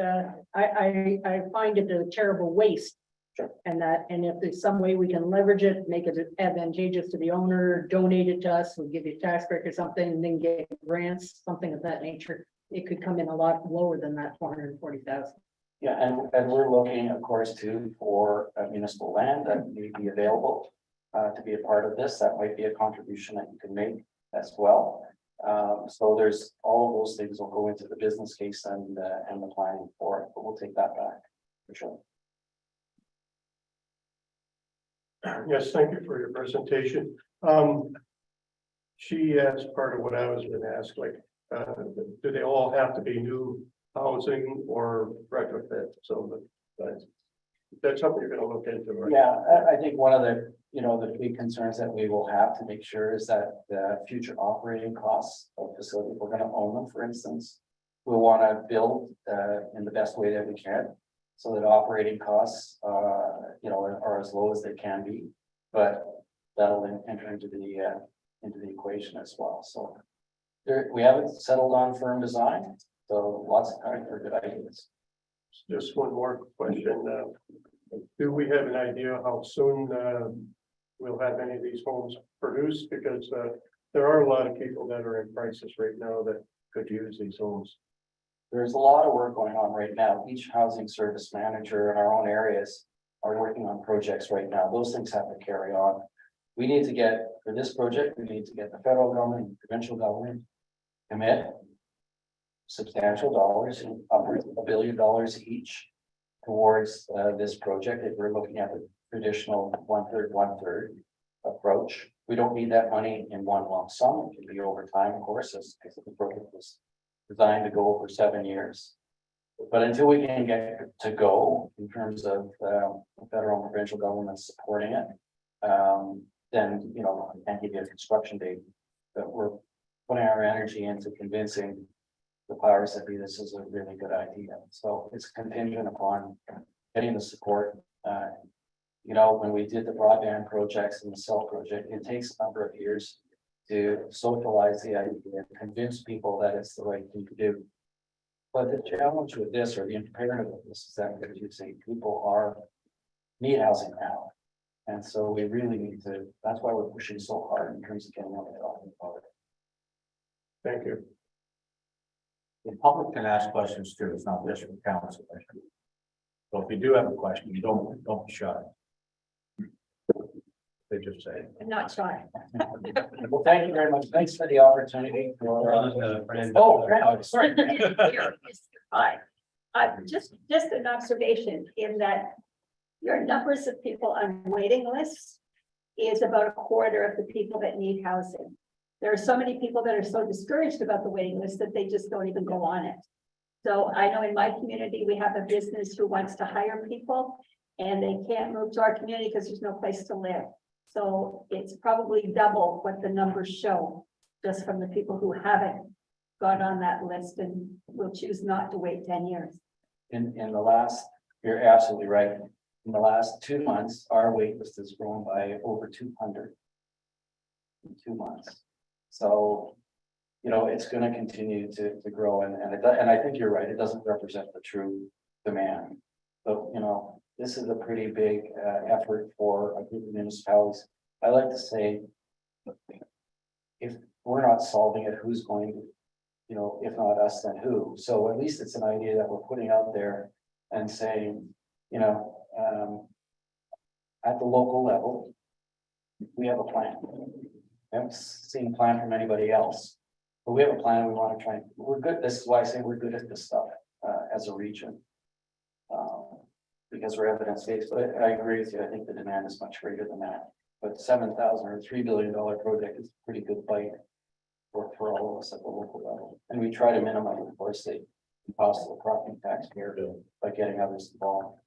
I find it a terrible waste. Sure. And if there's some way we can leverage it, make it advantageous to the owner, donate it to us, we'll give you a tax break or something, and then get grants, something of that nature. It could come in a lot lower than that 440,000. Yeah, and we're looking, of course, too, for municipal land that may be available to be a part of this. That might be a contribution that you can make as well. So there's all of those things will go into the business case and the planning for it, but we'll take that back for sure. Yes, thank you for your presentation. She asked part of what I was going to ask, like, do they all have to be new housing or retrofit? So that's something you're going to look into, right? Yeah, I think one of the, the big concerns that we will have to make sure is that the future operating costs of facility, if we're gonna own them, for instance. We'll wanna build in the best way that we can, so that operating costs, are as low as they can be. But that'll then enter into the equation as well, so. We haven't settled on firm design, so lots of time for good ideas. Just one more question. Do we have an idea how soon we'll have any of these homes produced? Because there are a lot of people that are in crisis right now that could use these homes. There's a lot of work going on right now. Each housing service manager in our own areas are working on projects right now. Those things have to carry on. We need to get, for this project, we need to get the federal government, provincial government commit substantial dollars, upwards of $1 billion each towards this project. If we're looking at the traditional 1/3, 1/3 approach, we don't need that money in one lump sum. It can be over time, of course, as the project was designed to go over 7 years. But until we can get to go in terms of the federal and provincial government supporting it, then, I can't give you a construction date. But we're putting our energy into convincing the powers that be this is a really good idea. So it's contingent upon getting the support. When we did the broadband projects and the cell project, it takes a number of years to socialize the idea and convince people that it's the right thing to do. But the challenge with this, or the imperative of this, is that, as you say, people need housing now. And so we really need to, that's why we're pushing so hard in terms of getting out and talking about it. Thank you. The public can ask questions too, it's not just from council. So if you do have a question, you don't be shy. They just say. I'm not shy. Well, thank you very much. Thanks for the opportunity. Sorry. Hi, just an observation in that your numbers of people on waiting lists is about a quarter of the people that need housing. There are so many people that are so discouraged about the waiting list that they just don't even go on it. So I know in my community, we have a business who wants to hire people and they can't move to our community because there's no place to live. So it's probably double what the numbers show, just from the people who haven't got on that list and will choose not to wait 10 years. In the last, you're absolutely right. In the last 2 months, our wait list has grown by over 200 in 2 months. So you know, it's gonna continue to grow and I think you're right, it doesn't represent the true demand. But, you know, this is a pretty big effort for a group of municipalities. I like to say, if we're not solving it, who's going to, you know, if not us, then who? So at least it's an idea that we're putting out there and saying, you know, at the local level, we have a plan. I haven't seen a plan from anybody else, but we have a plan. We want to try. We're good. This is why I say we're good at this stuff as a region. Because we're evidence-based, but I agree with you. I think the demand is much greater than that. But 7,000 or $3 billion project is a pretty good bite for all of us at the local level. And we try to minimize, of course, the cost of the property tax here by getting others involved.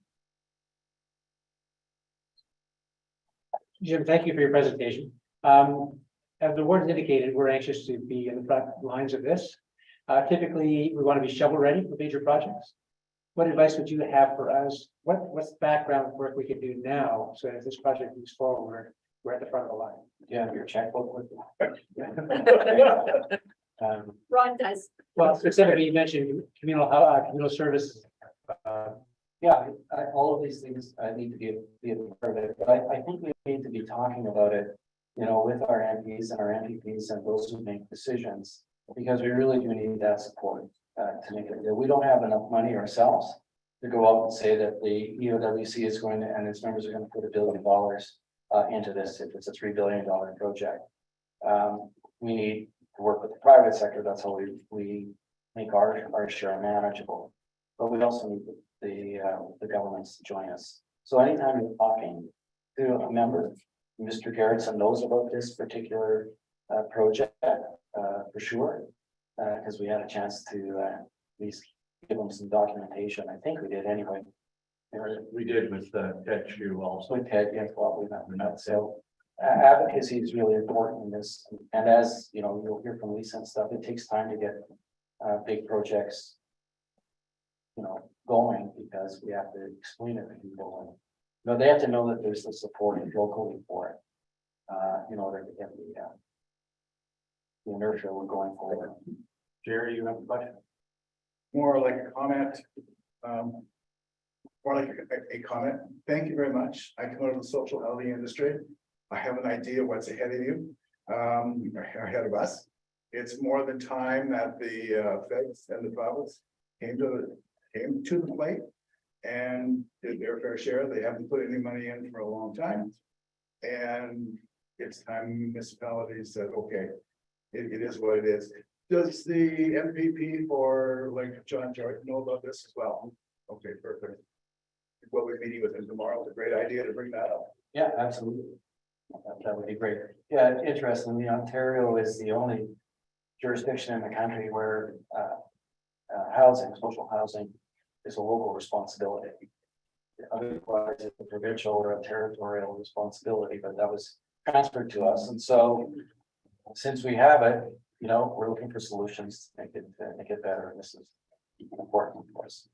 Jim, thank you for your presentation. As the board has indicated, we're anxious to be in the front lines of this. Typically, we want to be shovel ready for major projects. What advice would you have for us? What's the background work we can do now so that if this project moves forward, we're at the front of the line? Do you have your checkbook with you? Ron does. Well, specifically, you mentioned communal services. Yeah, all of these things need to be a part of it, but I think we need to be talking about it, you know, with our MPs and our MPPs and those who make decisions, because we really do need that support to make it. We don't have enough money ourselves to go out and say that the EOWC is going to, and its members are going to put $1 billion into this if it's a $3 billion project. We need to work with the private sector. That's how we make our share manageable. But we also need the governments to join us. So anytime you're talking to a member, Mr. Garrettson knows about this particular project for sure, because we had a chance to at least give them some documentation. I think we did anyway. We did with Ted Chu also. With Ted, yes, well, we met. So advocacy is really important in this. And as you know, you'll hear from Lisa and stuff, it takes time to get big projects, you know, going, because we have to explain it to people. And, you know, they have to know that there's the support locally for it in order to get the inertia we're going forward. Jerry, you have a question? More like a comment, more like a comment. Thank you very much. I come out of the social housing industry. I have an idea what's ahead of you, ahead of us. It's more than time that the feds and the province came to the plate and did their fair share. They haven't put any money in for a long time. And it's time municipalities said, okay, it is what it is. Does the MPP for like John Jordan know about this as well? Okay, perfect. We'll be meeting with him tomorrow. It's a great idea to bring that up. Yeah, absolutely. That would be great. Yeah, interestingly, Ontario is the only jurisdiction in the country where housing, social housing, is a local responsibility. Otherwise, it's a provincial or a territorial responsibility, but that was transferred to us. And so, since we have it, you know, we're looking for solutions to make it better. And this is important for us.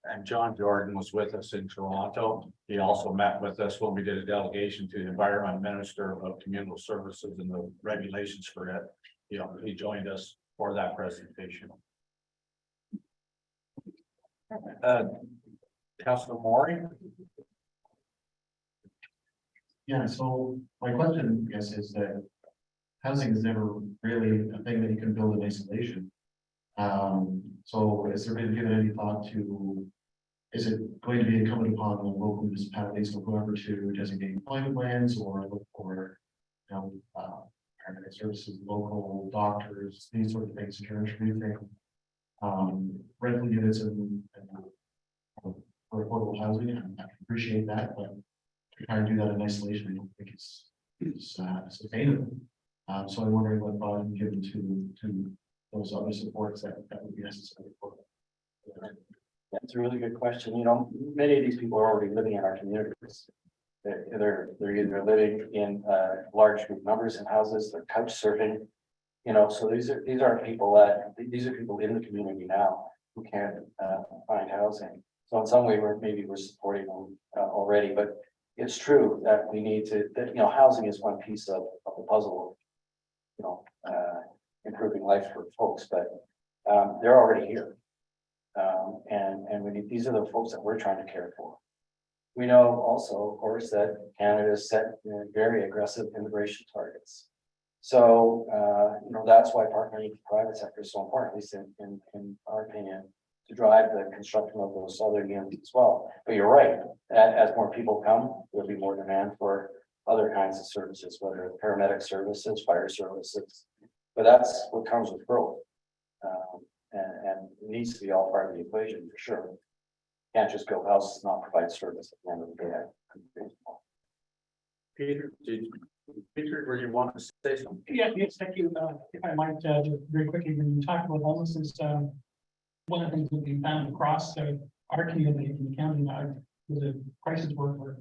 And John Jordan was with us in Toronto. He also met with us when we did a delegation to the Environment Minister of Communal Services and the regulations for it. You know, he joined us for that presentation. Councilor Maury. Yeah, so my question, I guess, is that housing is never really a thing that you can build in isolation. So has there been given any thought to, is it going to be incumbent upon the local municipalities or whoever to designate private lands or look for, you know, paramedic services, local doctors, these sort of things to introducing rental units and for affordable housing? I appreciate that, but to try and do that in isolation, I don't think it's sustainable. So I'm wondering what thought you given to those other supports that would be necessary for. That's a really good question. You know, many of these people are already living in our communities. They're either living in large group numbers in houses, they're couch surfing. You know, so these are people in the community now who can't find housing. So in some way, we're supporting them already, but it's true that we need to, you know, housing is one piece of the puzzle, you know, in improving life for folks, but they're already here. And we need, these are the folks that we're trying to care for. We know also, of course, that Canada has set very aggressive immigration targets. So, that's why partnering with the private sector is so important, at least in our opinion, to drive the construction of those other units as well. But you're right, as more people come, there'll be more demand for other kinds of services, whether it's paramedic services, fire services. But that's what comes with growth. And it needs to be all part of the equation for sure. Can't just build houses, not provide service at the end of the day. Peter, were you want to say something? Yeah, yes, thank you. If I might, just very quickly, when you talk about homelessness, one of the things that we found across our community in the county now was a crisis worker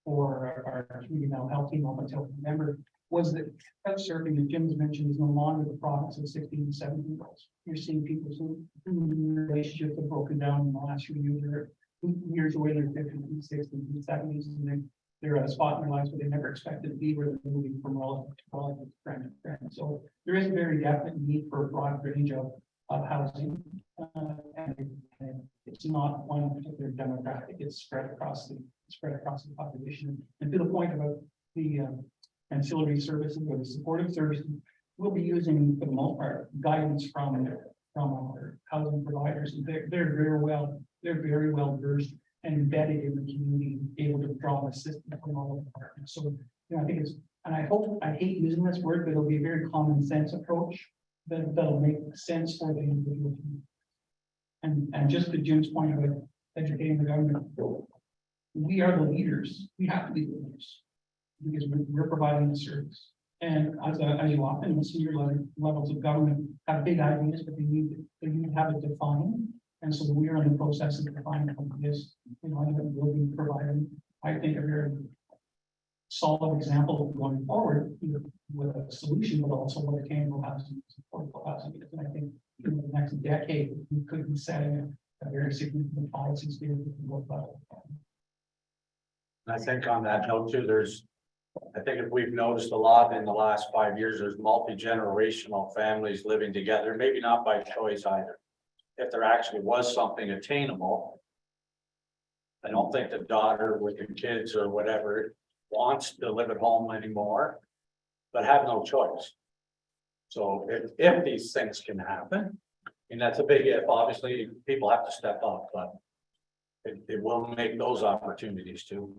for our community mental health team up until November, was that couch surfing, as Jim's mentioned, is no longer the province of 16 and 17-year-olds. You're seeing people who relationships have broken down in the last few years, or years away, they're 50s, 60s, and 70s, and they're at a spot in their lives where they never expected to be, where they're moving from relative to relative, friend to friend. So there is a very definite need for a broad range of housing, and it's not one particular demographic. It's spread across the population. And to the point about the ancillary services or the supportive services, we'll be using for the most part guidance from our housing providers. They're very well versed and embedded in the community, able to draw assistance from all of the partners. So I think it's, and I hate using this word, but it'll be a very common sense approach that'll make sense for the individual. And just to Jim's point about educating the government, we are the leaders. We have to be the leaders because we're providing the service. And as you often, the senior levels of government have big ideas, but they need to have it defined. And so we are in the process of defining this. I think we'll be providing, I think, a very solid example of going forward with a solution, but also what attainable housing, affordable housing is. And I think in the next decade, we could be setting a very significant policy statement at the local level. I think on that note too, I think if we've noticed a lot in the last 5 years, there's multi-generational families living together, maybe not by choice either. If there actually was something attainable, I don't think the daughter with the kids or whatever wants to live at home anymore, but have no choice. So if these things can happen, and that's a big if, obviously people have to step up, but it will make those opportunities too.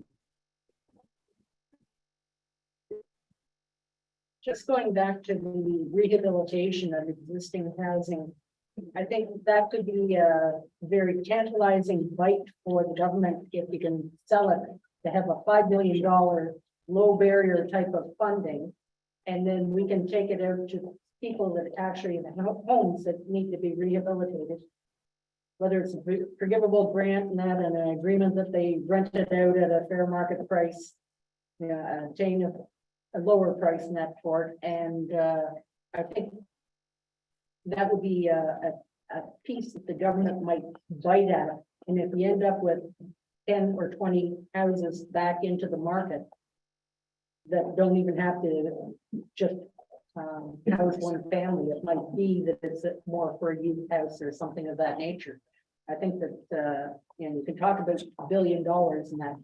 Just going back to the rehabilitation of existing housing, I think that could be a very tantalizing bite for the government if you can sell it, to have a $5 million low barrier type of funding. And then we can take it out to people that actually in homes that need to be rehabilitated. Whether it's a forgivable grant and that, and an agreement that they rent it out at a fair market price, obtain a lower price net for it. And I think that would be a piece that the government might bite at. And if we end up with 10 or 20 houses back into the market that don't even have to just house one family, it might be that it's more for a youth house or something of that nature. I think that you can talk about $1 billion in that,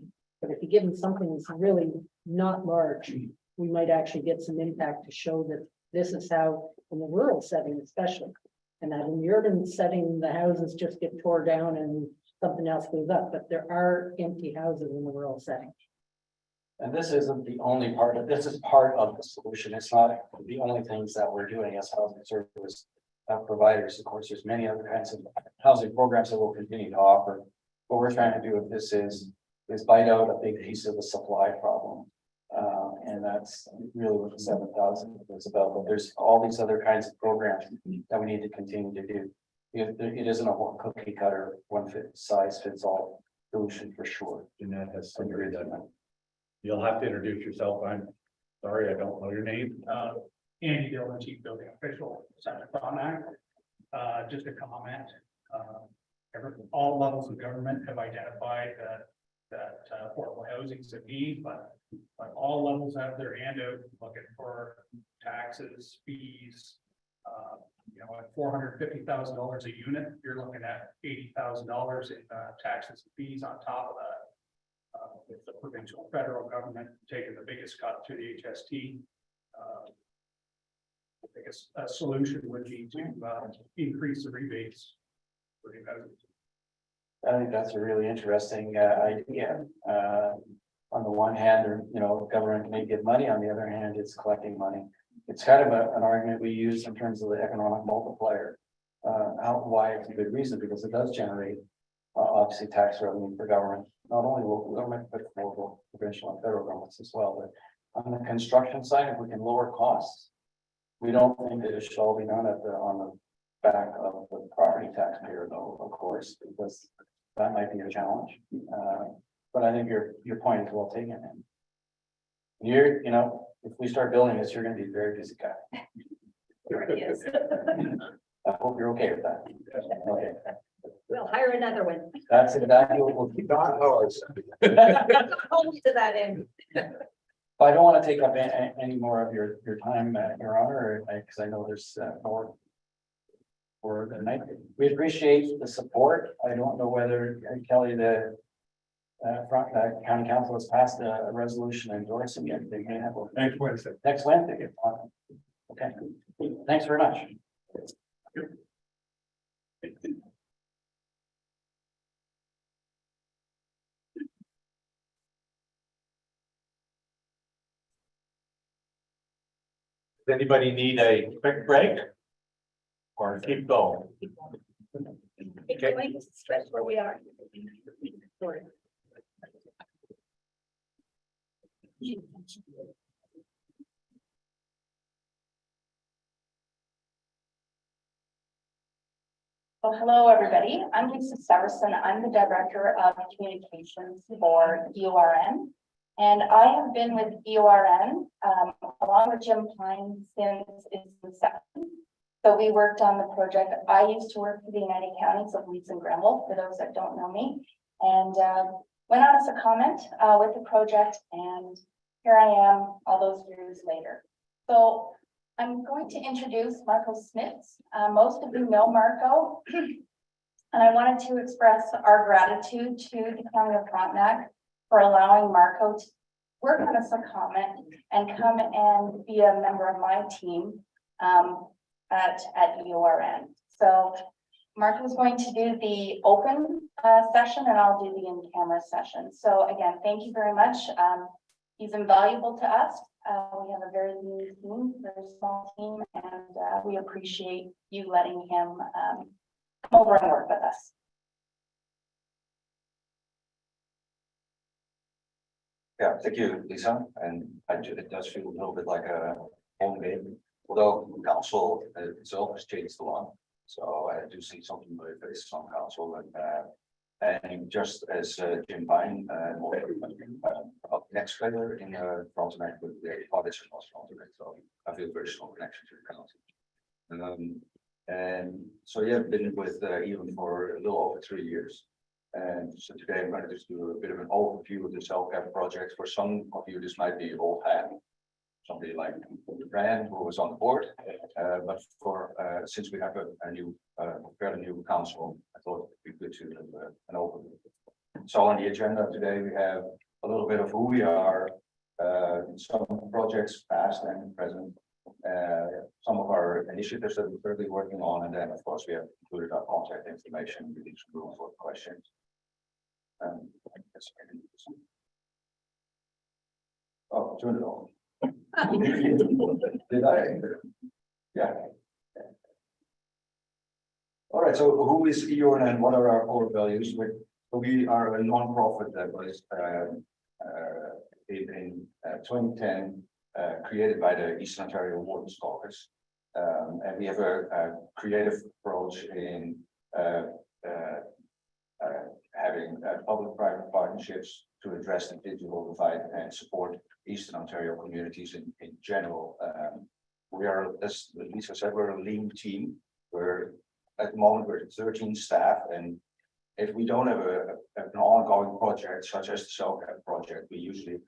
but if you give them something that's really not large, we might actually get some impact to show that this is how, in the rural setting especially, and that in the urban setting, the houses just get tore down and something else goes up, but there are empty houses in the rural setting. And this isn't the only part of, this is part of the solution. It's not the only things that we're doing as housing service providers. Of course, there's many other kinds of housing programs that we'll continue to offer. What we're trying to do with this is bite out a big piece of the supply problem. And that's really what the 7,000 is about. But there's all these other kinds of programs that we need to continue to do. It isn't a one cookie cutter, one size fits all solution for sure. Jeanette has agreed that. You'll have to introduce yourself. I'm sorry, I don't know your name. Andy Dillon, Chief Building Official, Santa Clara. Just a comment. All levels of government have identified that affordable housing is a need, but all levels have their hand out looking for taxes, fees, know, at $450,000 a unit, you're looking at $80,000 in taxes and fees on top of that. With the provincial federal government taking the biggest cut to the HST. I think a solution would be to increase the rebates. For the residents. I think that's a really interesting idea. On the one hand, government may give money, on the other hand, it's collecting money. It's kind of an argument we use in terms of the economic multiplier. Why it's a good reason, because it does generate obviously tax revenue for government, not only local government, but local, provincial and federal governments as well. But on the construction side, if we can lower costs, we don't think that it should all be done on the back of the property taxpayer, though, of course, because that might be a challenge. But I think your point is well taken. And if we start building this, you're going to be a very busy guy. Sure it is. I hope you're okay with that. Okay, We'll hire another one. that's exactly what we'll keep on. Hold to that end. I don't want to take up any more of your time, Your Honor, because I know there's more for the night. We appreciate the support. I don't know whether Kelly, the county council has passed a resolution endorsing it. They may have Next Wednesday. next Wednesday. Okay, thanks very much. Does anybody need a quick break? Or keep going? It's going to stretch where we are. Sorry. Well, hello, everybody. I'm Lisa Saracen. I'm the Director of Communications for EORN. And I have been with EORN along with Jim Pine since its inception. So we worked on the project. I used to work for the United Counties of Leeds and Grenville, for those that don't know me. And went on as a comment with the project, and here I am all those years later. So I'm going to introduce Marco Smits. Most of you know Marco. And I wanted to express our gratitude to the County of Frontenac for allowing Marco to work on as a comment and come and be a member of my team at EORN. So Marco is going to do the open session, and I'll do the in-camera session. So again, thank you very much. He's invaluable to us. We have a very lean team, very small team, and we appreciate you letting him come over and work with us. Yeah, thank you, Lisa. And it does feel a little bit like a home game, although council itself has changed a lot. So I do see some familiar faces on council, and just as Jim Pine, up next further in Frontenac with the audits and Frontenac, so I feel a very strong connection to the council. And so yeah, I've been with even for a little over 3 years. And so today I'm going to just do a bit of an overview of the self-care project. For some of you, this might be old hat. Somebody like Brian, who was on the board, but since we have a new, fairly new council, I thought it'd be good to have an overview. So on the agenda today, we have a little bit of who we are, some projects past and present, some of our initiatives that we're currently working on, and then of course we have included our contact information, leaving some room for questions. Oh, turn it on. Did I? Yeah. All right, so who is EORN and what are our core values? We are a non-profit that was in 2010 created by the Eastern Ontario Wardens Caucus. And we have a creative approach in having public-private partnerships to address the digital divide and support Eastern Ontario communities in general. We are, as Lisa said, we're a lean team. We're at the moment we're 13 staff, and if we don't have an ongoing project such as the self-care project, we usually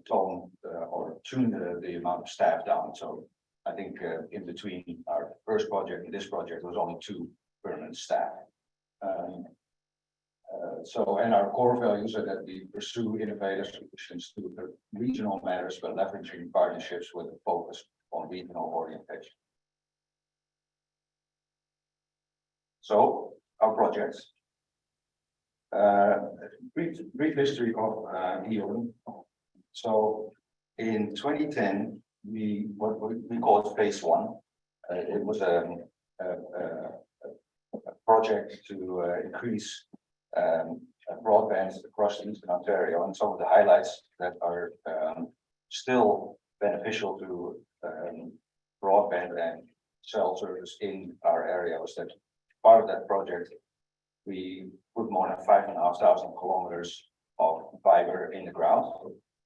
tone or tune the amount of staff down. So I think in between our first project and this project, there was only 2 permanent staff. And our core values are that we pursue innovative solutions to the regional matters, but leveraging partnerships with a focus on regional orientation. So our projects. Brief history of Eon. So in 2010, what we call it phase 1. It was a project to increase broadband across Eastern Ontario, and some of the highlights that are still beneficial to broadband and cell service in our area was that part of that project, we put more than 5,500 kilometers of fiber in the ground.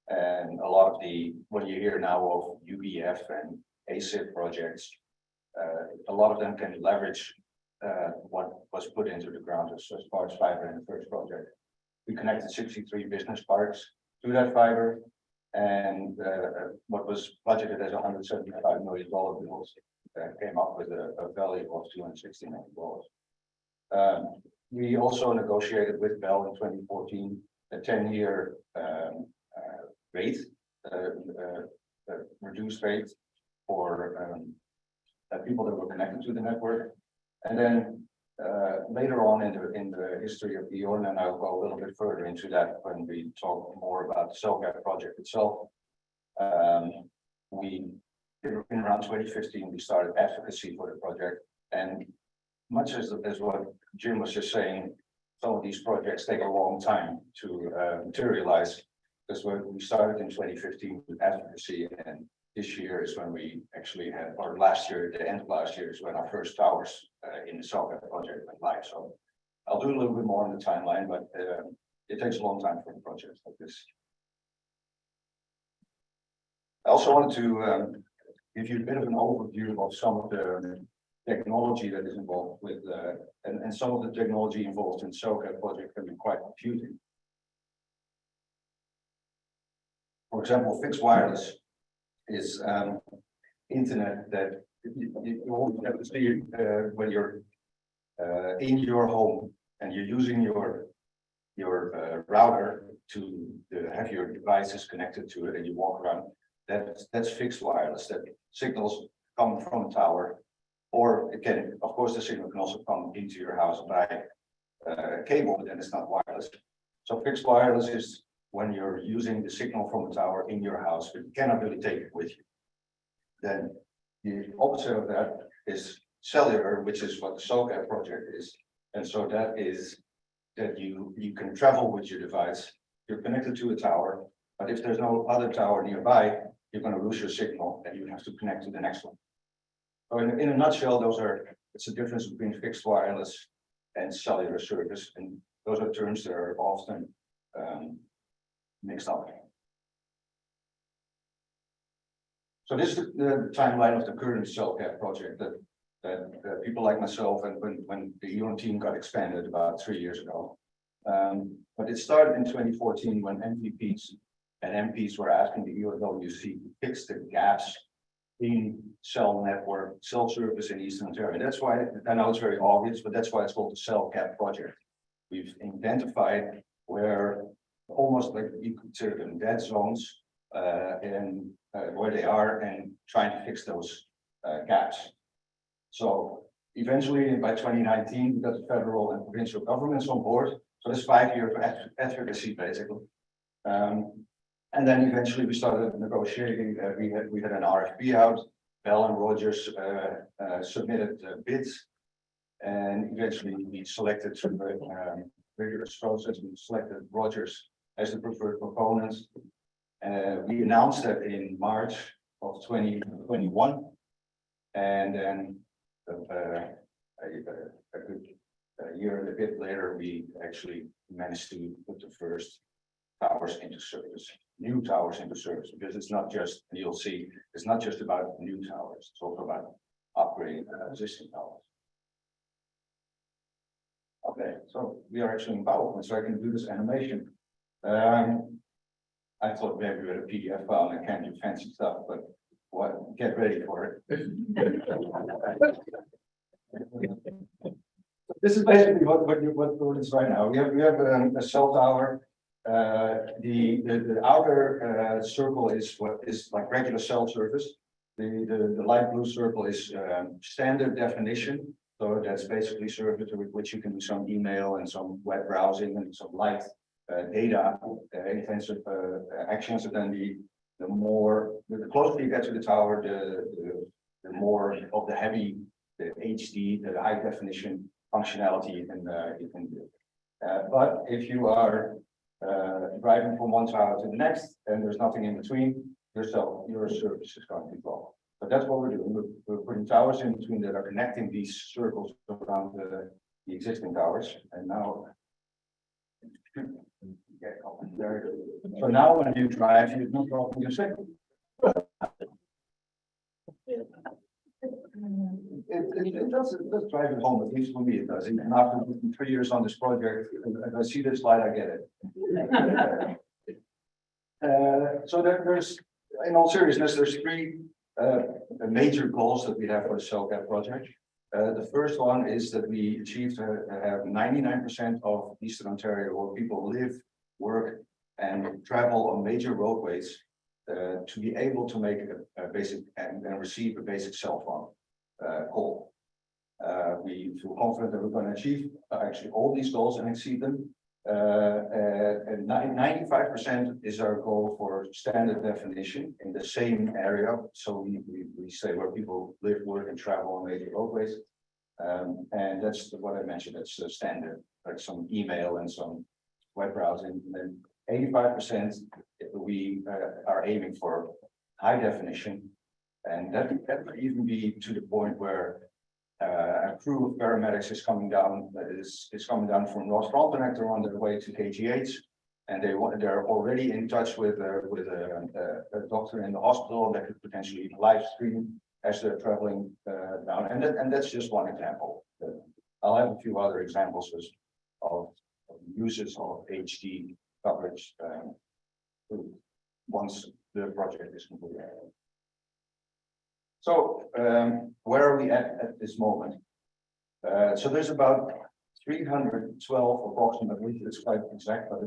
And a lot of what you hear now of UBF and ASIP projects, a lot of them can leverage what was put into the ground as far as fiber in the first project. We connected 63 business parks to that fiber, and what was budgeted as $175 million bills came up with a value of $260 million. We also negotiated with Bell in 2014 a 10-year rate, reduced rate for people that were connected to the network. And then later on in the history of Eon, and I'll go a little bit further into that when we talk more about the Cellcap project itself. In around 2015, we started advocacy for the project, and much as what Jim was just saying, some of these projects take a long time to materialize. Because we started in 2015 with advocacy, and this year is when we actually had, or last year, the end of last year is when our first towers in the Cellcap project went live. So I'll do a little bit more on the timeline, but it takes a long time for the projects like this. I also wanted to give you a bit of an overview of some of the technology that is involved with, and some of the technology involved in Cellcap project can be quite confusing. For example, fixed wireless is internet that you won't have to see when you're in your home and you're using your router to have your devices connected to it and you walk around. That's fixed wireless. That signals come from a tower, or it can, of course, the signal can also come into your house by cable, but then it's not wireless. So fixed wireless is when you're using the signal from a tower in your house, but you cannot really take it with you. Then the opposite of that is cellular, which is what the Cellcap project is. And so that is that you can travel with your device. You're connected to a tower, but if there's no other tower nearby, you're going to lose your signal and you have to connect to the next one. So in a nutshell, it's a difference between fixed wireless and cellular service, and those are terms that are often mixed up. So this is the timeline of the current Cellcap project that people like myself and when the Eon team got expanded about 3 years ago. But it started in 2014 when MVPs and MPs were asking the EOWC to fix the gaps in cell network, cell service in Eastern Ontario. That's why, I know it's very obvious, but that's why it's called the Cellcap project. We've identified where almost like you consider them dead zones and where they are and trying to fix those gaps. So eventually by 2019, we got the federal and provincial governments on board. So this 5 year advocacy basically. And then eventually we started negotiating. We had an RFP out. Bell and Rogers submitted bids, and eventually we selected through a rigorous process. We selected Rogers as the preferred proponent. We announced that in March of 2021, and then a good year and a bit later, we actually managed to put the first towers into service, new towers into service, because it's not just, you'll see, it's not just about new towers, it's also about upgrading existing towers. Okay, so we are actually in PowerPoint, so I can do this animation. I thought maybe we had a PDF file and I can't do fancy stuff, but what, get ready for it. This is basically what it is right now. We have a cell tower. The outer circle is what is like regular cell service. The light blue circle is standard definition. So that's basically service with which you can do some email and some web browsing and some light data, intensive actions. And then the closer you get to the tower, the more of the heavy, the HD, the high definition functionality you can do. But if you are driving from one tower to the next and there's nothing in between, your service is going to be low. But that's what we're doing. We're putting towers in between that are connecting these circles around the existing towers. And now, so now when you drive, you don't go from your signal. It does drive it home, at least for me it does. And after 3 years on this project, if I see this slide, I get it. So there's, in all seriousness, there's three major goals that we have for the CellCap project. The first one is that we achieved to have 99% of Eastern Ontario where people live, work, and travel on major roadways to be able to make a basic and receive a basic cell phone call. We feel confident that we're going to achieve actually all these goals and exceed them. And 95% is our goal for standard definition in the same area. So we say where people live, work, and travel on major roadways. And that's what I mentioned, that's the standard, like some email and some web browsing. And then 85% we are aiming for high definition. And that could even be to the point where a crew of paramedics is coming down, is coming down from North Frontenac. They're on their way to KGH, and they're already in touch with a doctor in the hospital that could potentially live stream as they're traveling down. And that's just one example. I'll have a few other examples of uses of HD coverage once the project is completed. So where are we at this moment? So there's about 312 approximately, it's quite exact, but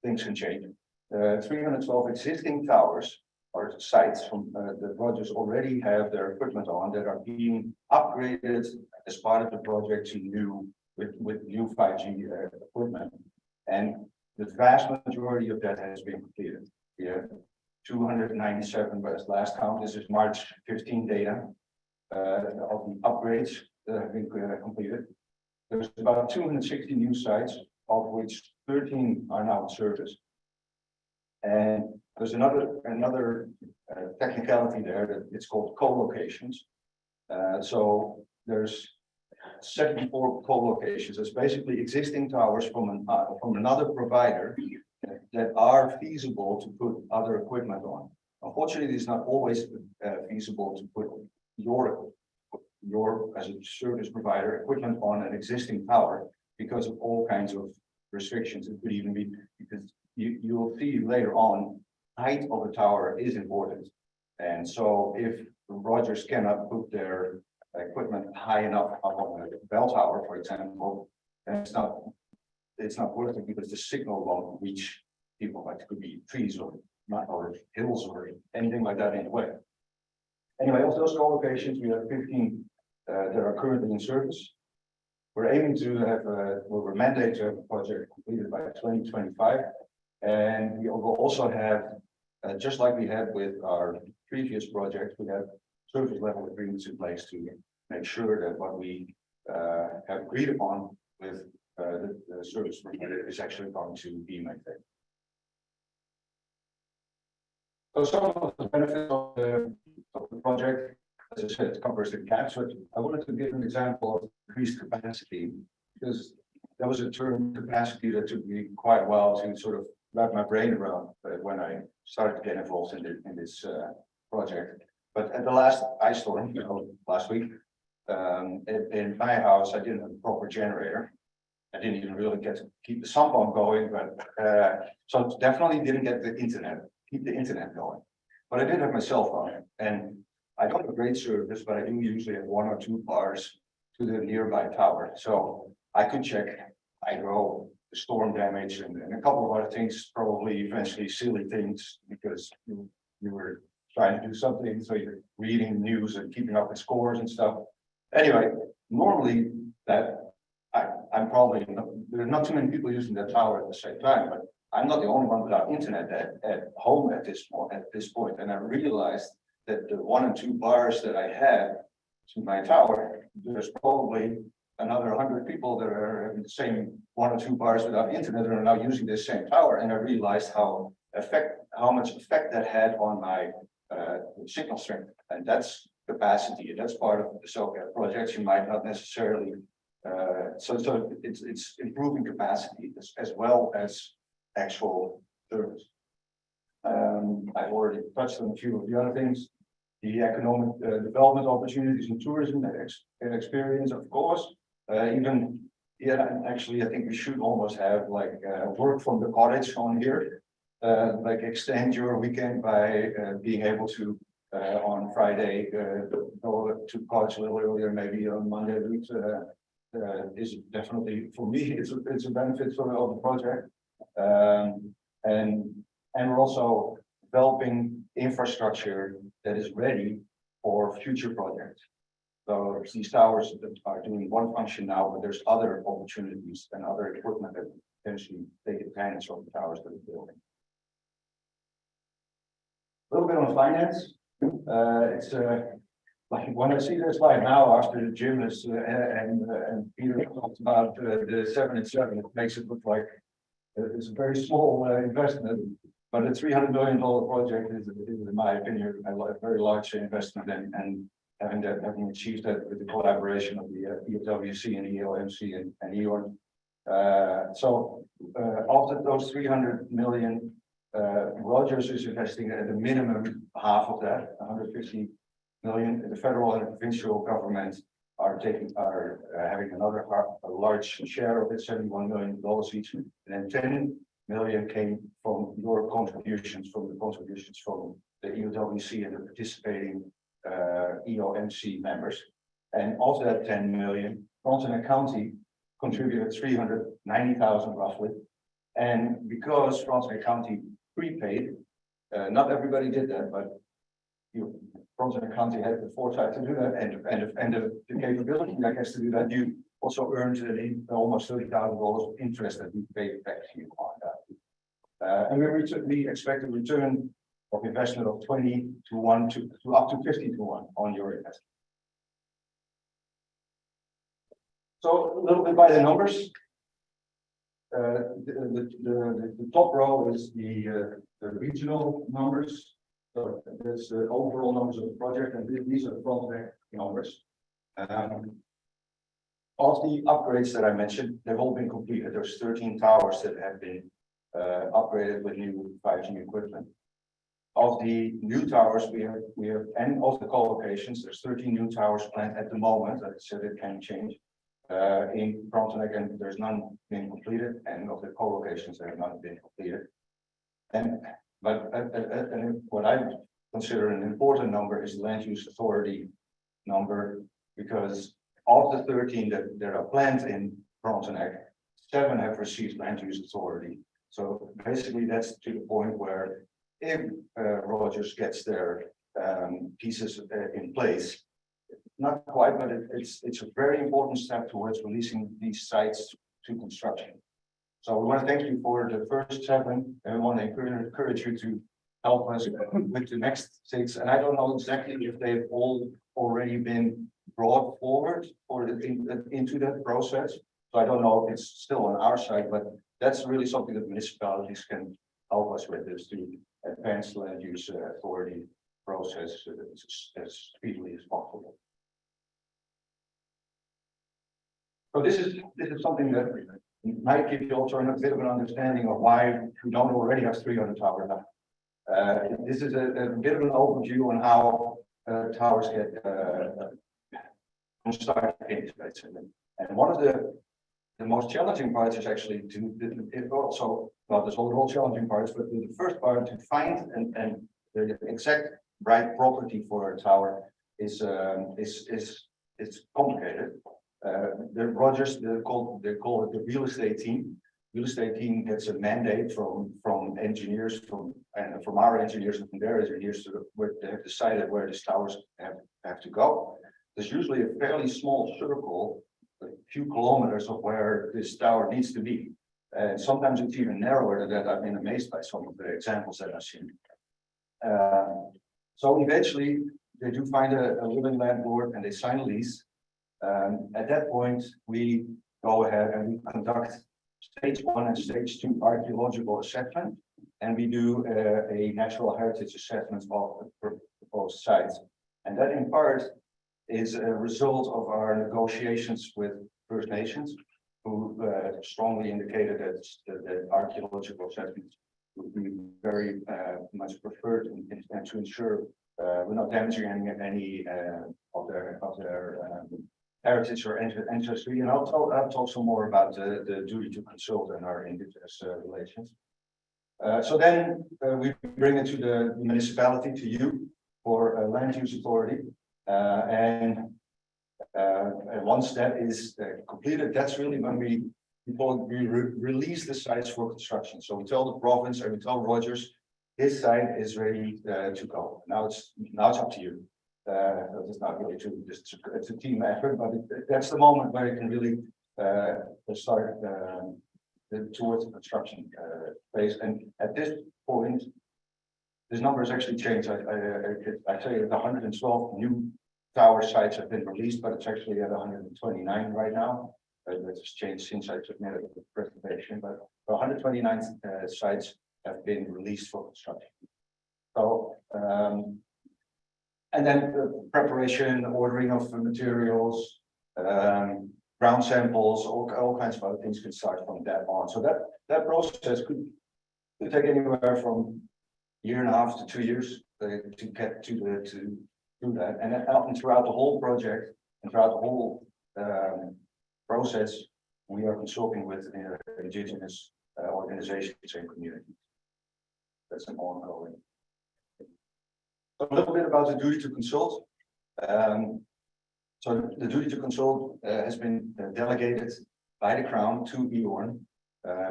things can change. 312 existing towers or sites from the projects already have their equipment on that are being upgraded as part of the project to new with new 5G equipment. And the vast majority of that has been completed. We have 297, but as last count, this is March 15 data of the upgrades that have been completed. There's about 260 new sites, of which 13 are now in service. And there's another technicality there that it's called co-locations. So there's 74 co-locations. It's basically existing towers from another provider that are feasible to put other equipment on. Unfortunately, it's not always feasible to put your as a service provider equipment on an existing tower because of all kinds of restrictions. It could even be because you'll see later on, height of a tower is important. And so if Rogers cannot put their equipment high enough up on a bell tower, for example, then it's not worth it because the signal won't reach people. Like it could be trees or hills or anything like that in the way. Anyway, of those co-locations, we have 15 that are currently in service. We're aiming to have, we're mandated to have a project completed by 2025. And we will also have, just like we had with our previous project, we have service level agreements in place to make sure that what we have agreed upon with the service provider is actually going to be maintained. So some of the benefits of the project, as I said, covers the gaps. But I wanted to give an example of increased capacity because that was a term capacity that took me quite a while to sort of wrap my brain around when I started to get involved in this project. But at the last ice storm, last week, in my house, I didn't have a proper generator. I didn't even really get to keep the sump pump going, but so definitely didn't get the internet, keep the internet going. but I did have my cell phone, and I don't have great service, but I do usually have 1 or 2 bars to the nearby tower, so I could check hydro, the storm damage, and a couple of other things, probably eventually silly things, because you were trying to do something, so you're reading news and keeping up with scores and stuff. Anyway, normally that, I'm probably, there are not too many people using that tower at the same time, but I'm not the only one without internet at home at this point, and I realized that the 1 and 2 bars that I had to my tower, there's probably another 100 people that are having the same 1 or 2 bars without internet and are now using this same tower, and I realized how much effect that had on my signal strength, and that's capacity, and that's part of the SOCAT projects. You might not necessarily, so it's improving capacity as well as actual service. I've already touched on a few of the other things. The economic development opportunities in tourism and experience, of course. Even, yeah, and actually, I think we should almost have like work from the cottage on here. Like extend your weekend by being able to on Friday go to college a little earlier, maybe on Monday is definitely for me. It's a benefit of the project, and we're also developing infrastructure that is ready for future projects. So these towers that are doing one function now, but there's other opportunities and other equipment that potentially take advantage of the towers that are building. A little bit on finance. It's like when I see this slide now after the gym is and Peter talked about the 7 and 7, it makes it look like it's a very small investment, but a $300 million project is, in my opinion, a very large investment, and having achieved that with the collaboration of the EWC and EOMC and EON. So after those 300 million, Rogers is investing at a minimum half of that, 150 million. The federal and provincial government are having another a large share of it, $71 million each, and then 10 million came from your contributions, from the contributions from the EOWC and the participating EOMC members. And of that 10 million, Frontenac County contributed 390,000 roughly. And because Frontenac County prepaid, not everybody did that, but Frontenac County had the foresight to do that and the capability, I guess, to do that. You also earned almost $30,000 of interest that we paid back to you on that. And we expect a return of investment of 20 to 1 to up to 50 to 1 on your investment. So a little bit by the numbers. The top row is the regional numbers. So there's the overall numbers of the project, and these are the Frontenac numbers. Of the upgrades that I mentioned, they've all been completed. There's 13 towers that have been upgraded with new 5G equipment. Of the new towers we have, and of the co-locations, there's 13 new towers planned at the moment. Like I said, it can change in Frontenac, and there's none being completed, and of the co-locations, there have not been completed. But what I consider an important number is the land use authority number, because of the 13 that are planned in Frontenac, 7 have received land use authority. So basically that's to the point where if Rogers gets their pieces in place, not quite, but it's a very important step towards releasing these sites to construction. So we want to thank you for the first 7, and we want to encourage you to help us with the next 6. And I don't know exactly if they've all already been brought forward or into that process. So I don't know if it's still on our side, but that's really something that municipalities can help us with, is to advance the land use authority process as speedily as possible. So this is something that might give you also a bit of an understanding of why we don't already have 300 towers now. This is a bit of an overview on how towers get started. And one of the most challenging parts is actually there's all challenging parts, but the first part to find and the exact right property for a tower is complicated. The Rogers, they call it the real estate team. Real estate team gets a mandate from engineers from our engineers and from their engineers to where they have decided where these towers have to go. There's usually a fairly small circle, a few kilometers of where this tower needs to be. And sometimes it's even narrower than that. I've been amazed by some of the examples that I've seen. So eventually they do find a willing landlord and they sign a lease. At that point, we go ahead and we conduct stage 1 and stage 2 archaeological assessment, and we do a natural heritage assessment of the proposed sites. And that in part is a result of our negotiations with First Nations, who strongly indicated that the archaeological assessments would be very much preferred and to ensure we're not damaging any of their heritage or ancestry. And I'll talk some more about the duty to consult and our Indigenous relations. So then we bring it to the municipality, to you, for a land use authority. And once that is completed, that's really when we release the sites for construction. So we tell the province and we tell Rogers, this site is ready to go. Now it's up to you. It's not really true. It's a team effort, but that's the moment where you can really start towards the construction phase. And at this point, this number has actually changed. I say that 112 new tower sites have been released, but it's actually at 129 right now. That's changed since I submitted the presentation, but 129 sites have been released for construction. So, and then the preparation, ordering of the materials, ground samples, all kinds of other things can start from that on. So that process could take anywhere from a year and a half to 2 years to get to do that. And throughout the whole project and throughout the whole process, we are consulting with Indigenous organizations and communities. That's an ongoing. So a little bit about the duty to consult. So the duty to consult has been delegated by the Crown to EORN.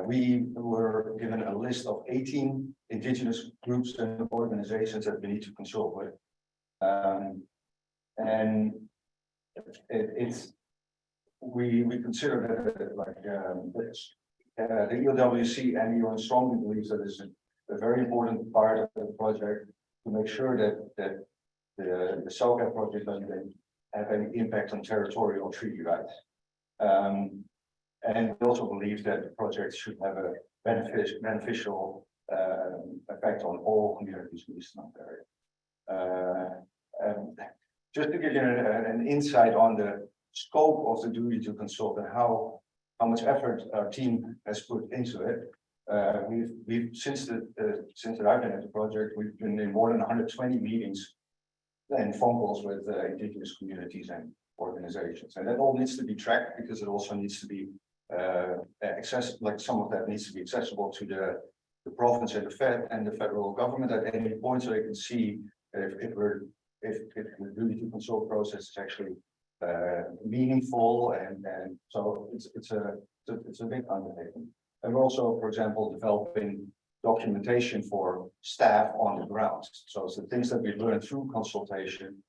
We were given a list of 18 Indigenous groups and organizations that we need to consult with. And we consider that like the EOWC and EORN strongly believes that it's a very important part of the project to make sure that the SOCA project doesn't have any impact on territorial treaty rights. And we also believe that the project should have a beneficial effect on all communities in the Eastern Ontario. Just to give you an insight on the scope of the duty to consult and how much effort our team has put into it. We've since that I've been at the project, we've been in more than 120 meetings and phone calls with Indigenous communities and organizations, and that all needs to be tracked because it also needs to be accessible. Like some of that needs to be accessible to the province and the federal government at any point, so they can see if the duty to consult process is actually meaningful, and so it's a big undertaking. And we're also, for example, developing documentation for staff on the ground. So it's the things that we learned through consultation,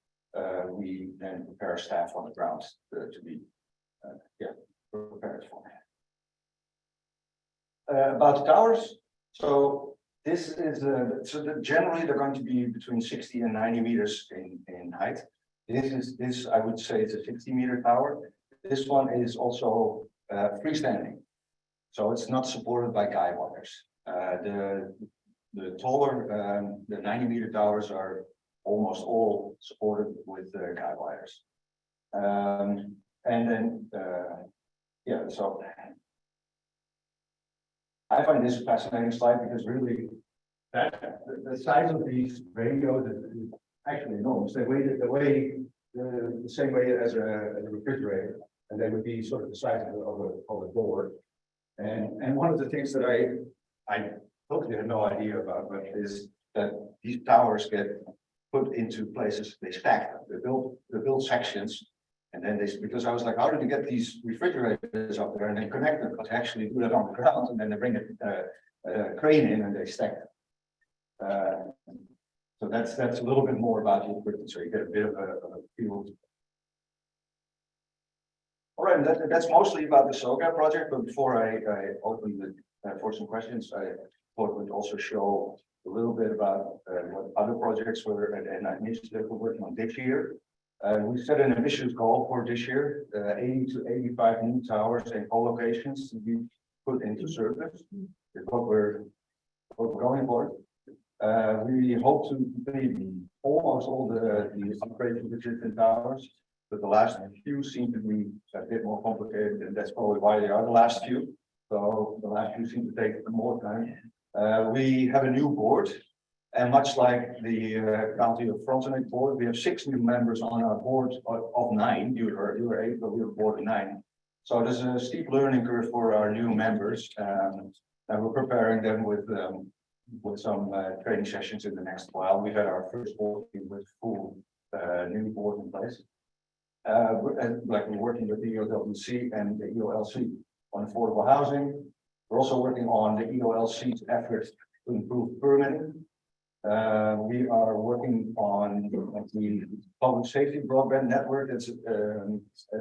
we then prepare staff on the ground to be prepared for. About the towers. So this is generally they're going to be between 60 and 90 meters in height. This I would say it's a 60-meter tower. This one is also freestanding. So it's not supported by guy wires. The taller, the 90-meter towers are almost all supported with guy wires. And then, so I find this a fascinating slide because really the size of these radios is actually enormous. They weigh the same way as a refrigerator, and they would be sort of the size of a door. And one of the things that I totally had no idea about, but is that these towers get put into places, they stack, they build sections. And then because I was like, how did you get these refrigerators up there and then connect them? But they actually do that on the ground and then they bring a crane in and they stack them. So that's a little bit more about the equipment, so you get a bit of a feel. All right, that's mostly about the SOGA project, but before I open the for some questions, I thought we'd also show a little bit about what other projects were and initiatives we're working on this year. We set an ambitious goal for this year, 80 to 85 new towers and co-locations to be put into service. Is what we're going for. We hope to complete almost all the upgrades of the existing towers, but the last few seem to be a bit more complicated, and that's probably why they are the last few. So the last few seem to take more time. We have a new board, and much like the County of Frontenac board, we have 6 new members on our board of 9. You were 8, but we were board of 9. So there's a steep learning curve for our new members, and we're preparing them with some training sessions in the next while. We've had our first board meeting with full new board in place. We're working with the EOWC and the EOLC on affordable housing. We're also working on the EOLC's efforts to improve permitting. We are working on the public safety broadband network. That's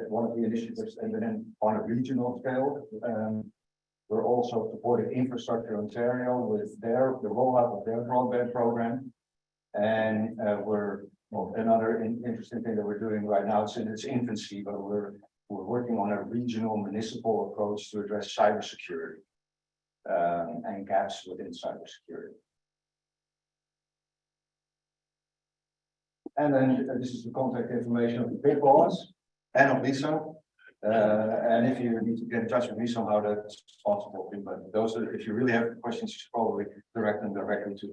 one of the initiatives, and then on a regional scale. We're also supporting Infrastructure Ontario with the rollout of their broadband program. And another interesting thing that we're doing right now, it's in its infancy, but we're working on a regional municipal approach to address cybersecurity and gaps within cybersecurity. And then this is the contact information of the big boss and of Lisa. And if you need to get in touch with me somehow, that's possible. But if you really have questions, you should probably direct them directly to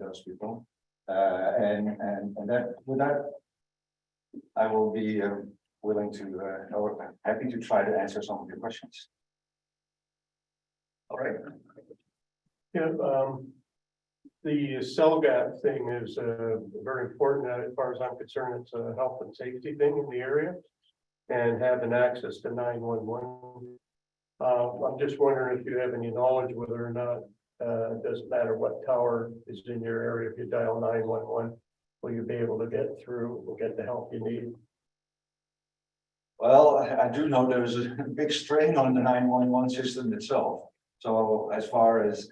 those people. And that with that, I will be willing to or happy to try to answer some of your questions. All right. Yeah, the CellGAP thing is very important as far as I'm concerned. It's a health and safety thing in the area, and having access to 911. I'm just wondering if you have any knowledge whether or not it doesn't matter what tower is in your area. If you dial 911, will you be able to get through and get the help you need? Well, I do know there's a big strain on the 911 system itself. So as far as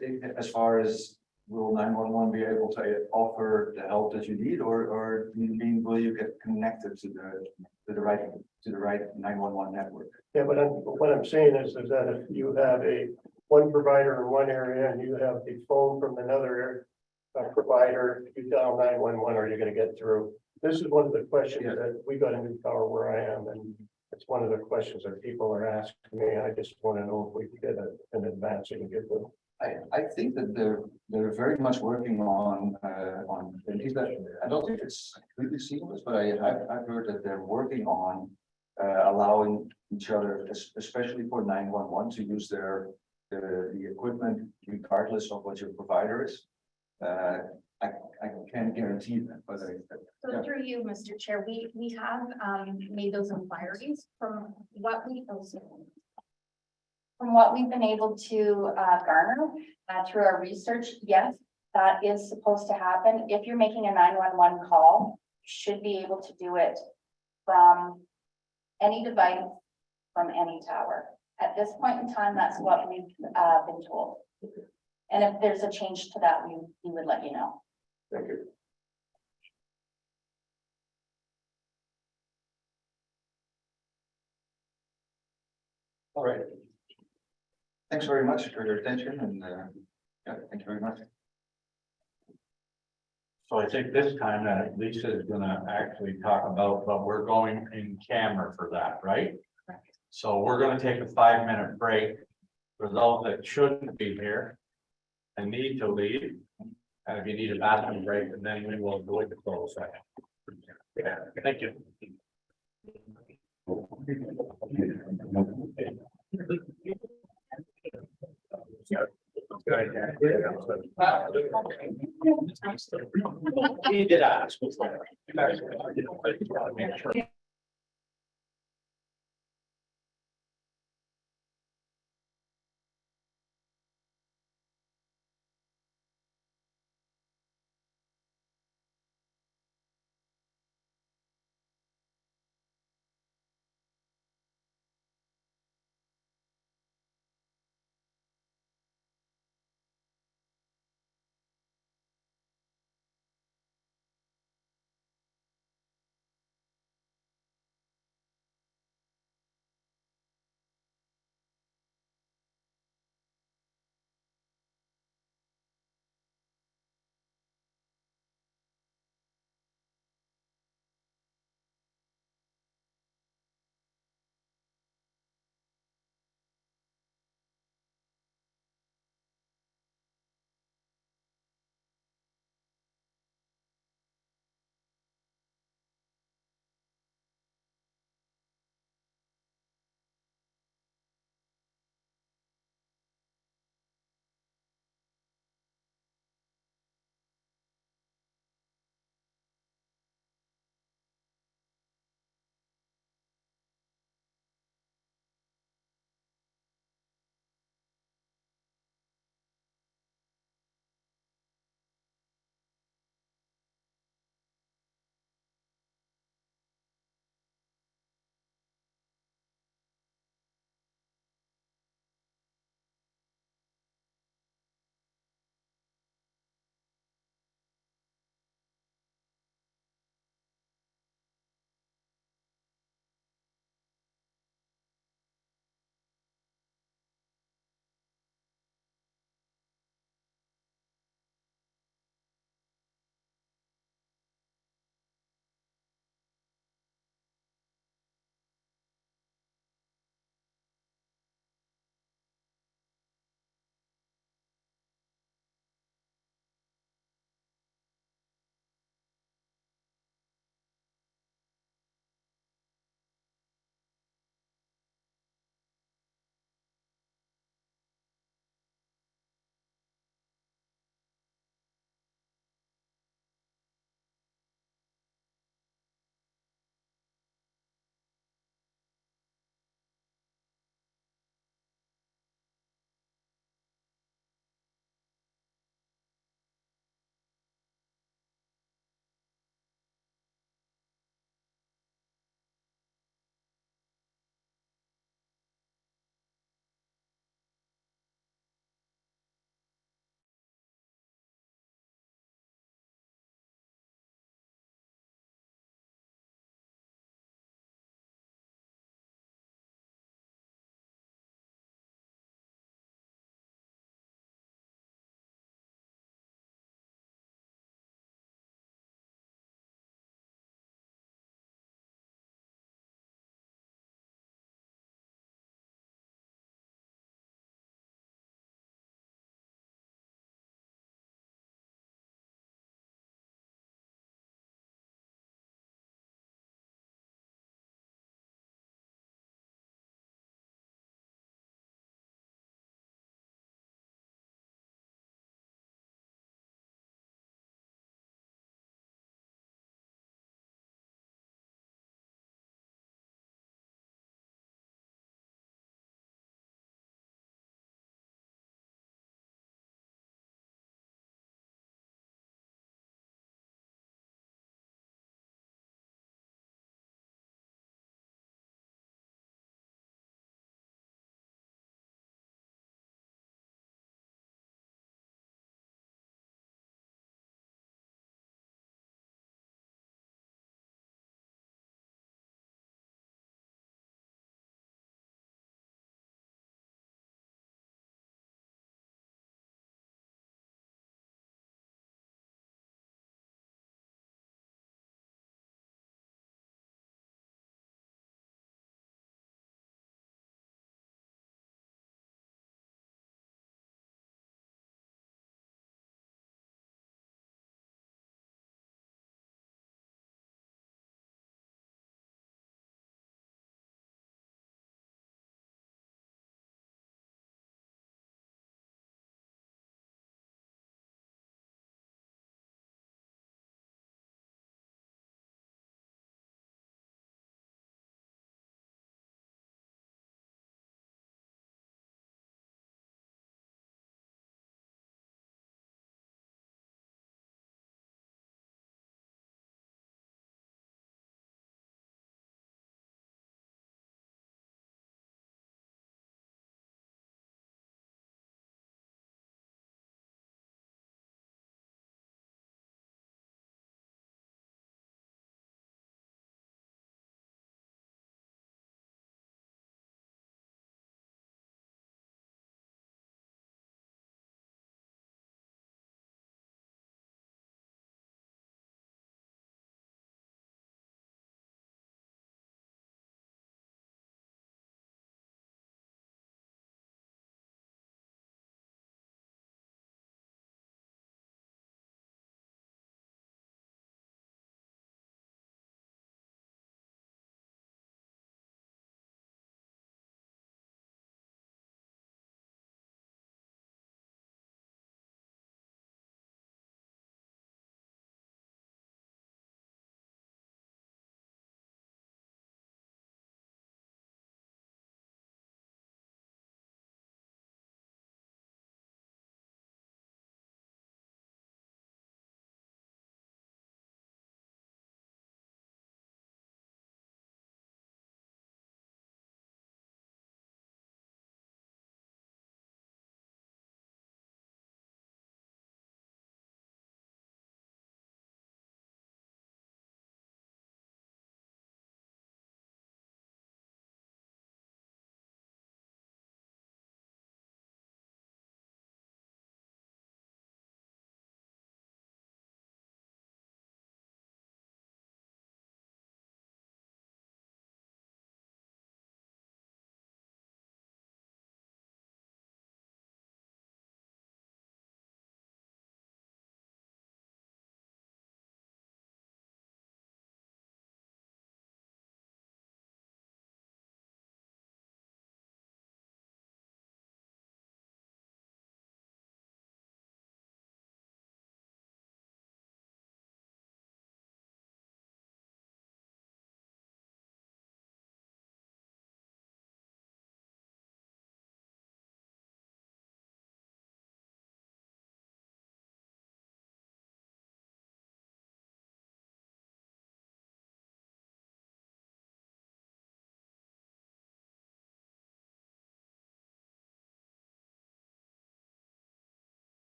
will 911 be able to offer the help that you need, or do you mean will you get connected to the right 911 network? Yeah, but what I'm saying is that if you have one provider in one area and you have the phone from another provider, if you dial 911, are you going to get through? This is one of the questions that we got a new tower where I am, and it's one of the questions that people are asking me. I just want to know if we can get an advance and get them. I think that they're very much working on things that I don't think it's completely seamless, but I've heard that they're working on allowing each other, especially for 911, to use the equipment regardless of what your provider is. I can't guarantee that, but So through you, Mr. Chair, we have made those inquiries from what we've been able to garner through our research. Yes, that is supposed to happen. If you're making a 911 call, you should be able to do it from any device, from any tower. At this point in time, that's what we've been told. And if there's a change to that, we would let you know. Thank you. all right. Thanks very much for your attention, and yeah, thank you very much. So I think this time that Lisa is gonna actually talk about, but we're going in camera for that, right? So we're gonna take a 5-minute break for those that shouldn't be here and need to leave. And if you need a bathroom break, and then we will go into close session. Yeah, thank you. He did ask.